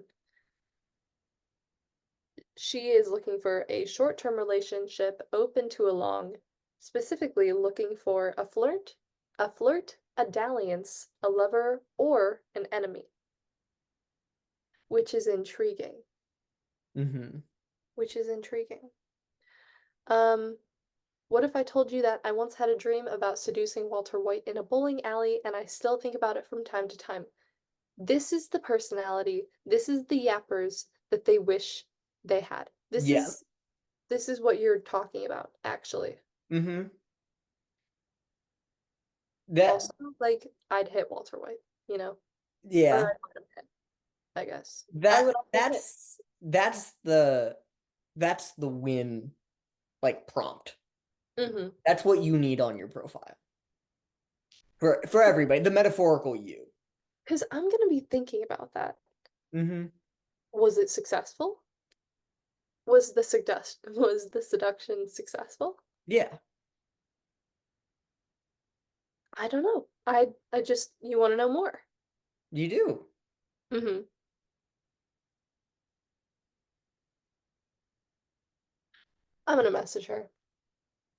she is looking for a short-term relationship open to a long, specifically looking for a dalliance, a lover, or an enemy, which is intriguing. Mm-hmm. Which is intriguing. Um, what if I told you that I once had a dream about seducing Walter White in a bowling alley and I still think about it from time to time? This is the personality, this is the yappers that they wish they had. This Yeah. is this is what you're talking about, actually. Mm-hmm. That Also, like, I'd hit Walter White, you know? Or yeah. I'd let him hit, I guess. I That would also hit. that's the win like prompt. Mm-hmm. That's what you need on your profile. For everybody, the metaphorical you. Because I'm gonna be thinking about that. Mm-hmm. Was it successful? Was the seduction successful? Yeah, I don't know. I just you want to know more. you do. Mm-hmm. I'm gonna message her.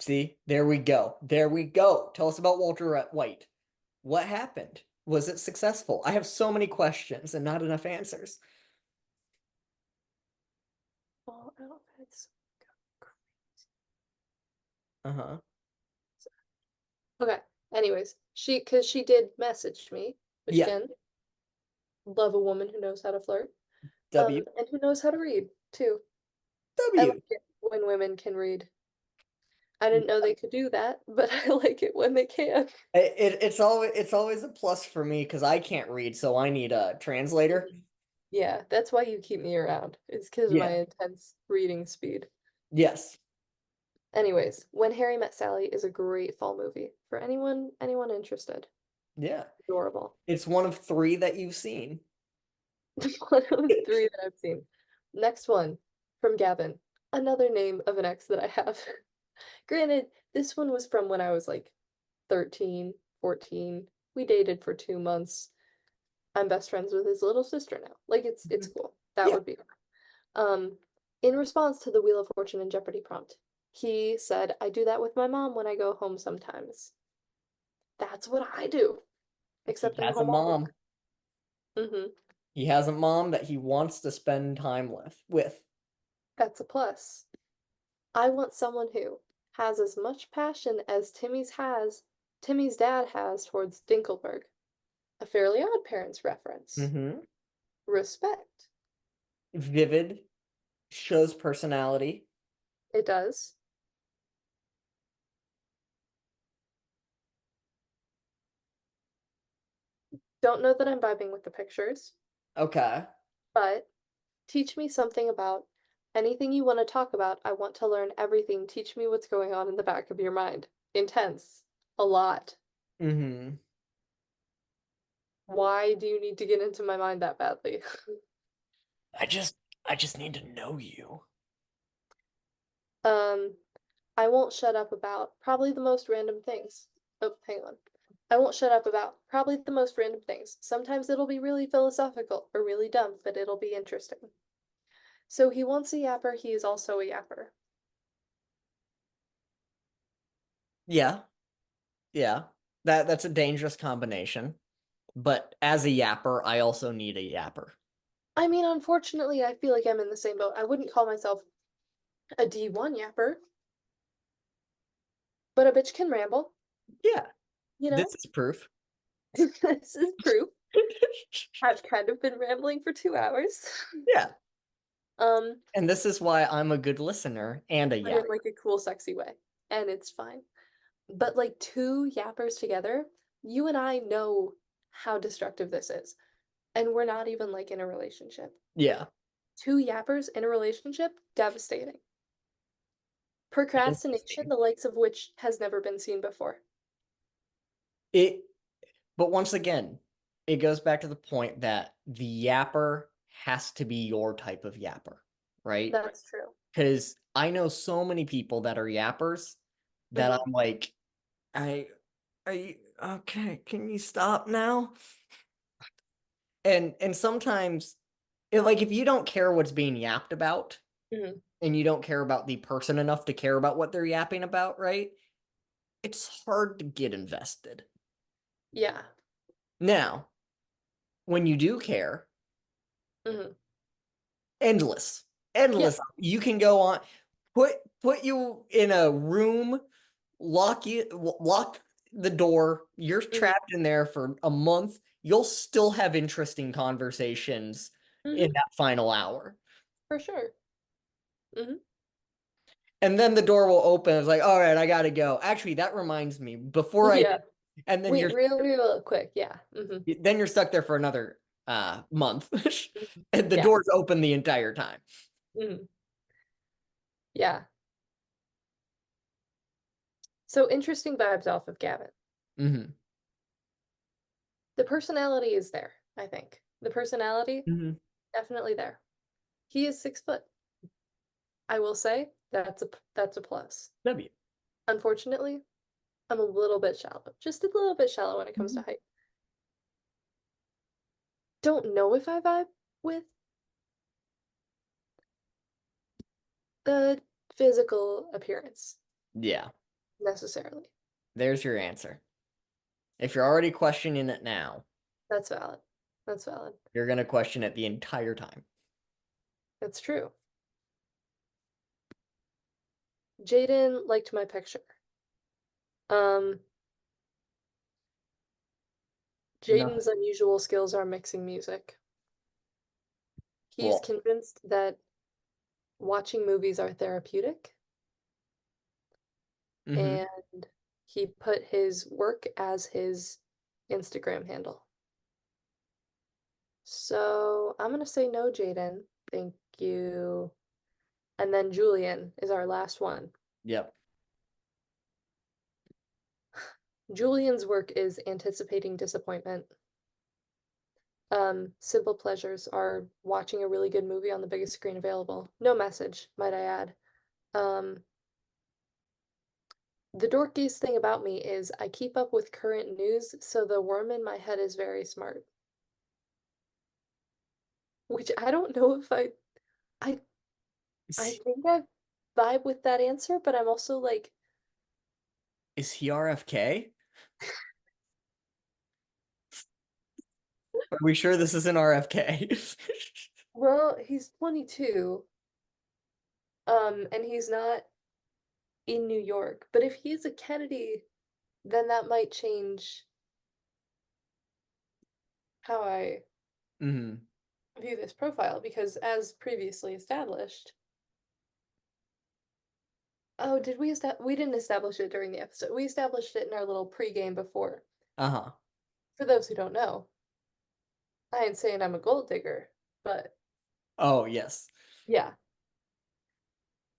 See, there we go. There we go. Tell us about Walter White. What happened? Was it successful? I have so many questions and not enough answers. Fall outfits. Uh-huh. Okay. Anyways, because she did message me, which Yeah. again, love a woman who knows how to flirt, W. and who knows how to read too. I like W. it when women can read. I didn't know they could do that, but I like it when they can. It's always a plus for me because I can't read, so I need a translator. Mhm. Yeah, that's why you keep me around. It's because of my Yeah. intense reading speed. Yes. Anyways, When Harry Met Sally is a great fall movie for anyone interested. Yeah. Adorable. It's one of three that you've seen. One of three that I've seen. Next one from Gavin. Another name of an ex that I have. Granted, this one was from when I was like 13, 14. We dated for 2 months. I'm best friends with his little sister now. Like it's Mhm. cool. That Yeah. would be fine. In response to the Wheel of Fortune and Jeopardy prompt, he said, I do that with my mom when I go home sometimes. That's what I do. He Except I'm has a home all mom. week. Mm-hmm. He has a mom that he wants to spend time with. That's a plus. I want someone who has as much passion as Timmy's dad has towards Dinkelberg. A Fairly Odd Parents reference. Mm-hmm. Respect. Vivid, shows personality. It does. Don't know that I'm vibing with the pictures, Okay. but teach me something about anything you want to talk about. I want to learn everything. Teach me what's going on in the back of your mind. Intense. A lot. Mm-hmm. Why do you need to get into my mind that badly? I just I just need to know you. Um, I won't shut up about probably the most random things. Oh, hang on. I won't shut up about probably the most random things. Sometimes it'll be really philosophical or really dumb, but it'll be interesting. So he wants a yapper, he is also a yapper. Yeah. Yeah. That's a dangerous combination. But as a yapper, I also need a yapper. I mean, unfortunately, I feel like I'm in the same boat. I wouldn't call myself a D1 yapper, but a bitch can ramble, Yeah. you know? This is proof. This is proof. I've kind of been rambling for 2 hours. Yeah. Um, And this is why I'm a good listener and a but in yapper. like a cool, sexy way. And it's fine. But like two yappers together, you and I know how destructive this is. And we're not even like in a relationship. Yeah. Two yappers in a relationship, devastating. Procrastination, Interesting. the likes of which has never been seen before. It, but once again, it goes back to the point that the yapper has to be your type of yapper, right? That's true. Because I know so many people that are yappers that Hmm. I'm like, I, are you okay? Can you stop now? And sometimes, like if you don't care what's being yapped about, Hmm. and you don't care about the person enough to care about what they're yapping about, right? It's hard to get invested. Yeah. Now, when you do care, Hmm. endless, Yeah. endless. You can go on, put you in a room, lock the door. You're Hmm. trapped in there for a month. You'll still have interesting conversations in Hmm. that final hour. For sure. Hmm. And then the door will open. It's like, all right, I gotta go. Actually, that reminds me, before I Yeah. did, and then We real quick. Yeah. Hmm. you're stuck there for another month. Hmm. And the Yeah. door's open the entire time. Hmm. Yeah. So interesting vibes off of Gavin. Hmm. The personality is there, I think. The personality, Hmm. definitely there. He is 6 foot. I will say that's a plus. W. Unfortunately, I'm a little bit shallow. Just a little bit shallow when it comes to Mhm. height. Don't know if I vibe with the physical appearance Yeah, necessarily. there's your answer. If you're already questioning it now, That's valid. That's valid. you're gonna question it the entire time. That's true. Jaden liked my picture. Um, No. Jaden's unusual skills are mixing music. He's Well. convinced that watching movies are therapeutic, Hmm. and he put his work as his Instagram handle. So I'm gonna say no, Jaden. Thank you. And then Julian is our last one. Yep. Julian's work is anticipating disappointment. Simple pleasures are watching a really good movie on the biggest screen available. No message, might I add. Um, the dorkiest thing about me is I keep up with current news, so the worm in my head is very smart. Which I don't know if I I Is, think I vibe with that answer, but I'm also like, is he RFK? Are we sure this isn't RFK? well, he's 22, and he's not in New York. But if he's a Kennedy, then that might change how I Hmm. view this profile because as previously established, oh, did we didn't establish it during the episode. We established it in our little pregame before. Uh-huh. For those who don't know, I ain't saying I'm a gold digger, but Oh, yes. yeah,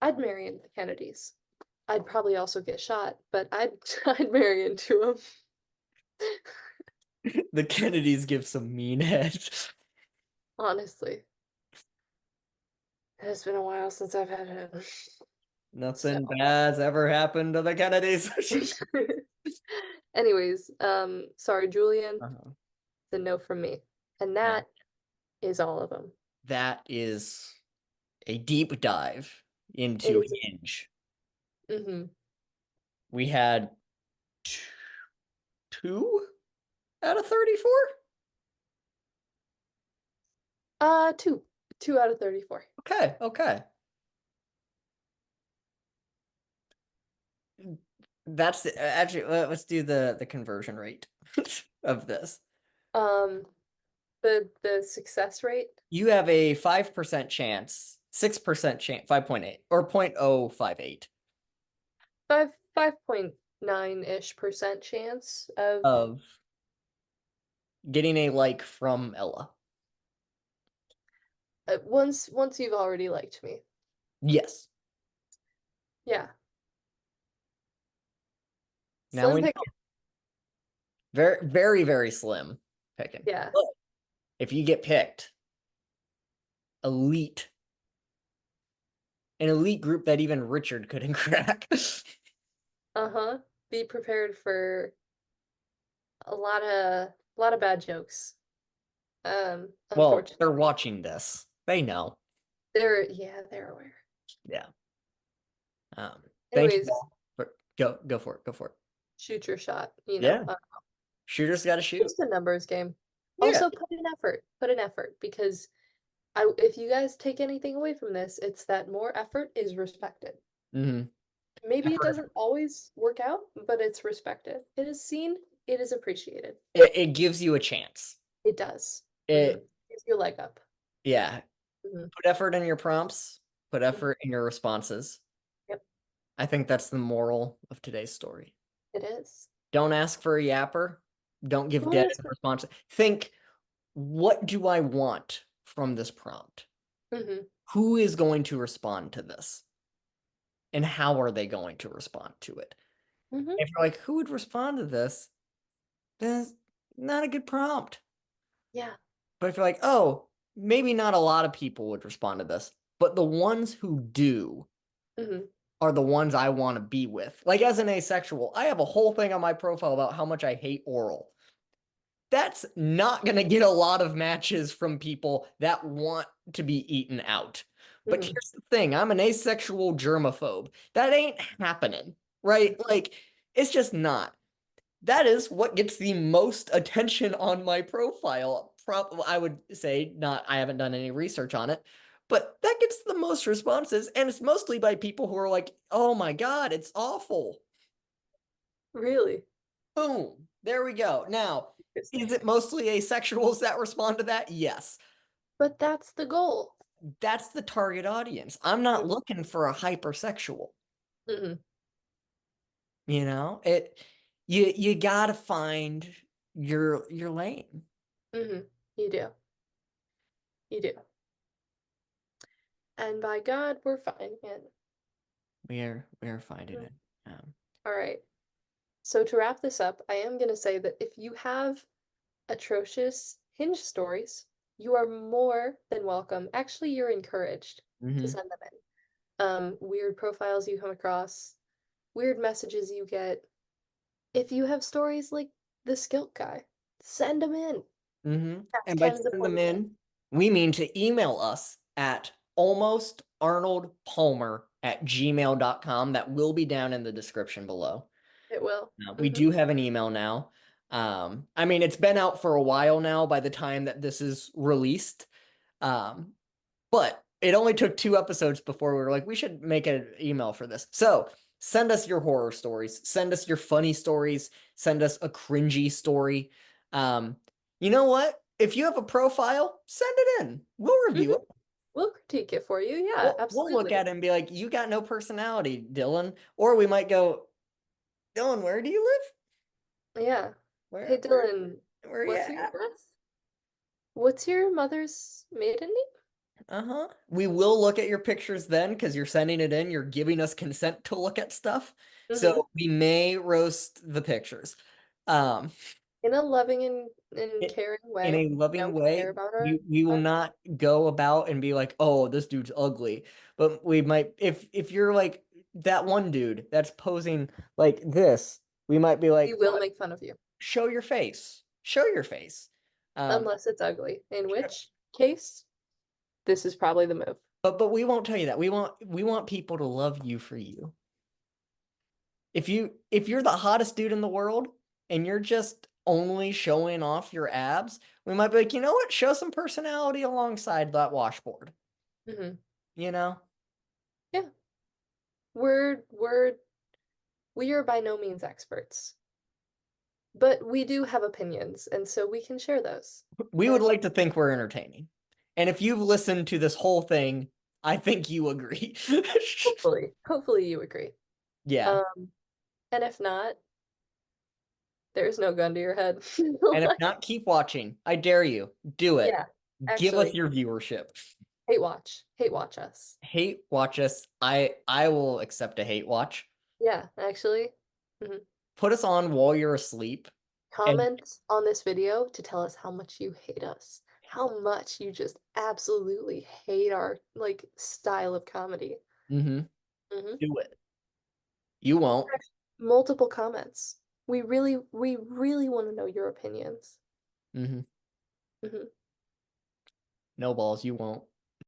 I'd marry into the Kennedys. I'd probably also get shot, but I'd I'd marry into them. The Kennedys give some mean head. Honestly, it's been a while since I've had it. So, Nothing bad's ever happened to the Kennedys. anyways, sorry, Julian, Uh-huh. the no from me, and Yeah. that is all of them. That is a deep dive It into is. Hinge. Mm-hmm. We had t- 2 out of 34. Two out of 34. Okay, okay. That's actually let's do the conversion rate of this. Um, the success rate, You have a 5% chance, 6% chance, 5.8 or 0.058. 5.8. 9-ish% chance of of getting a like from Ella. once you've already liked me. Yes. Yeah. Now Slim we know. pickings. Very, very, very slim picking. Yeah. But if you get picked, elite, an elite group that even Richard couldn't crack. Uh-huh. Be prepared for a lot of bad jokes. Well, they're Unfortunately. watching this. They know. They're aware. Yeah. Um, thank you Anyways, all. Go for it. Go for it. shoot your shot, you know. Yeah. Shooter's got to shoot. Just a numbers game. Yeah. Also put in effort. Put in effort because if you guys take anything away from this, it's that more effort is respected. Hmm. Maybe it doesn't always work out, but it's respected. It is seen, it is appreciated. It gives you a chance. It does. It, Gives you a leg up. yeah. Hmm. Put effort in your prompts, put Hmm. effort in your responses. Yep, I think that's the moral of today's story. it is. Don't ask for a yapper. Don't give Don't dead ask for. response. Think, what do I want from this prompt? Hmm. Who is going to respond to this? And how are they going to respond to it? Hmm. If you're like, who would respond to this? That's not a good prompt. Yeah. But if you're like, oh, maybe not a lot of people would respond to this, but the ones who do Hmm. are the ones I want to be with. Like as an asexual, I have a whole thing on my profile about how much I hate oral. That's not going to get a lot of matches from people that want to be eaten out. But Hmm. here's the thing, I'm an asexual germaphobe. That ain't happening, right? Like, it's just not. That is what gets the most attention on my profile. I would say not, I haven't done any research on it, but that gets the most responses. And it's mostly by people who are like, oh my God, it's awful. Really Boom. There we go. Now, is interesting. it mostly asexuals that respond to that? Yes. But that's the goal. That's the target audience. I'm not looking for a hypersexual. Hmm. You know, you gotta find your lane. Hmm. You do. You do. And by God, we're finding it. We're finding Mm. it. All right. So to wrap this up, I am going to say that if you have atrocious Hinge stories, you are more than welcome. Actually, you're encouraged to Mhm. send them in. Weird profiles you come across, weird messages you get. If you have stories like the Skilt guy, send them in. Mhm. That's And by Ken's sending them appointment. in, we mean to email us at almostarnoldpalmer@gmail.com. That will be down in the description below. It will. We do have an email now. I mean, it's been out for a while now by the time that this is released. Um, but it only took 2 episodes before we were like, we should make an email for this. So send us your horror stories, send us your funny stories, send us a cringy story. Um, you know what? If you have a profile, send it in. We'll review Mhm. it. We'll critique it for you. Yeah, We'll look absolutely. at it and be like, you got no personality, Dylan. Or we might go, Dylan, where do you live? Yeah. Hey, Where where Dylan, where you what's your at? address? What's your mother's maiden name? Uh-huh. We will look at your pictures then because you're sending it in. You're giving us consent to look at stuff. Mm-hmm. So we may roast the pictures. Um, In a loving and it, caring in way. a loving We care way. about We will our not go about and be like, oh, this dude's ugly. But we might if you're like that one dude that's posing like this, we might be we like, will make fun of you. show your face. Show your face. Um, Unless it's ugly. In which case, this is probably the move. but we won't tell you that. We want people to love you for you. If you're the hottest dude in the world and you're just only showing off your abs, we might be like, you know what? Show some personality alongside that washboard. Hmm. You know? Yeah. We are by no means experts. But we do have opinions, and so we can share those. We would And like to think we're entertaining. And if you've listened to this whole thing, I think you agree. hopefully you agree. Yeah. Um, And if not, there's no gun to your head. And if Like, not, keep watching. I dare you. Do it. yeah, Give us actually, your viewership. hate watch us. Hate watch us. I will accept a hate watch. Yeah, actually. Mhm. Put us on while you're asleep. And Comment on this video to tell us how much you hate us. How much you just absolutely hate our like style of comedy. mm-hmm, Hmm. do it. You won't. Multiple comments. We really want to know your opinions. Mm-hmm. Hmm. No balls, you won't.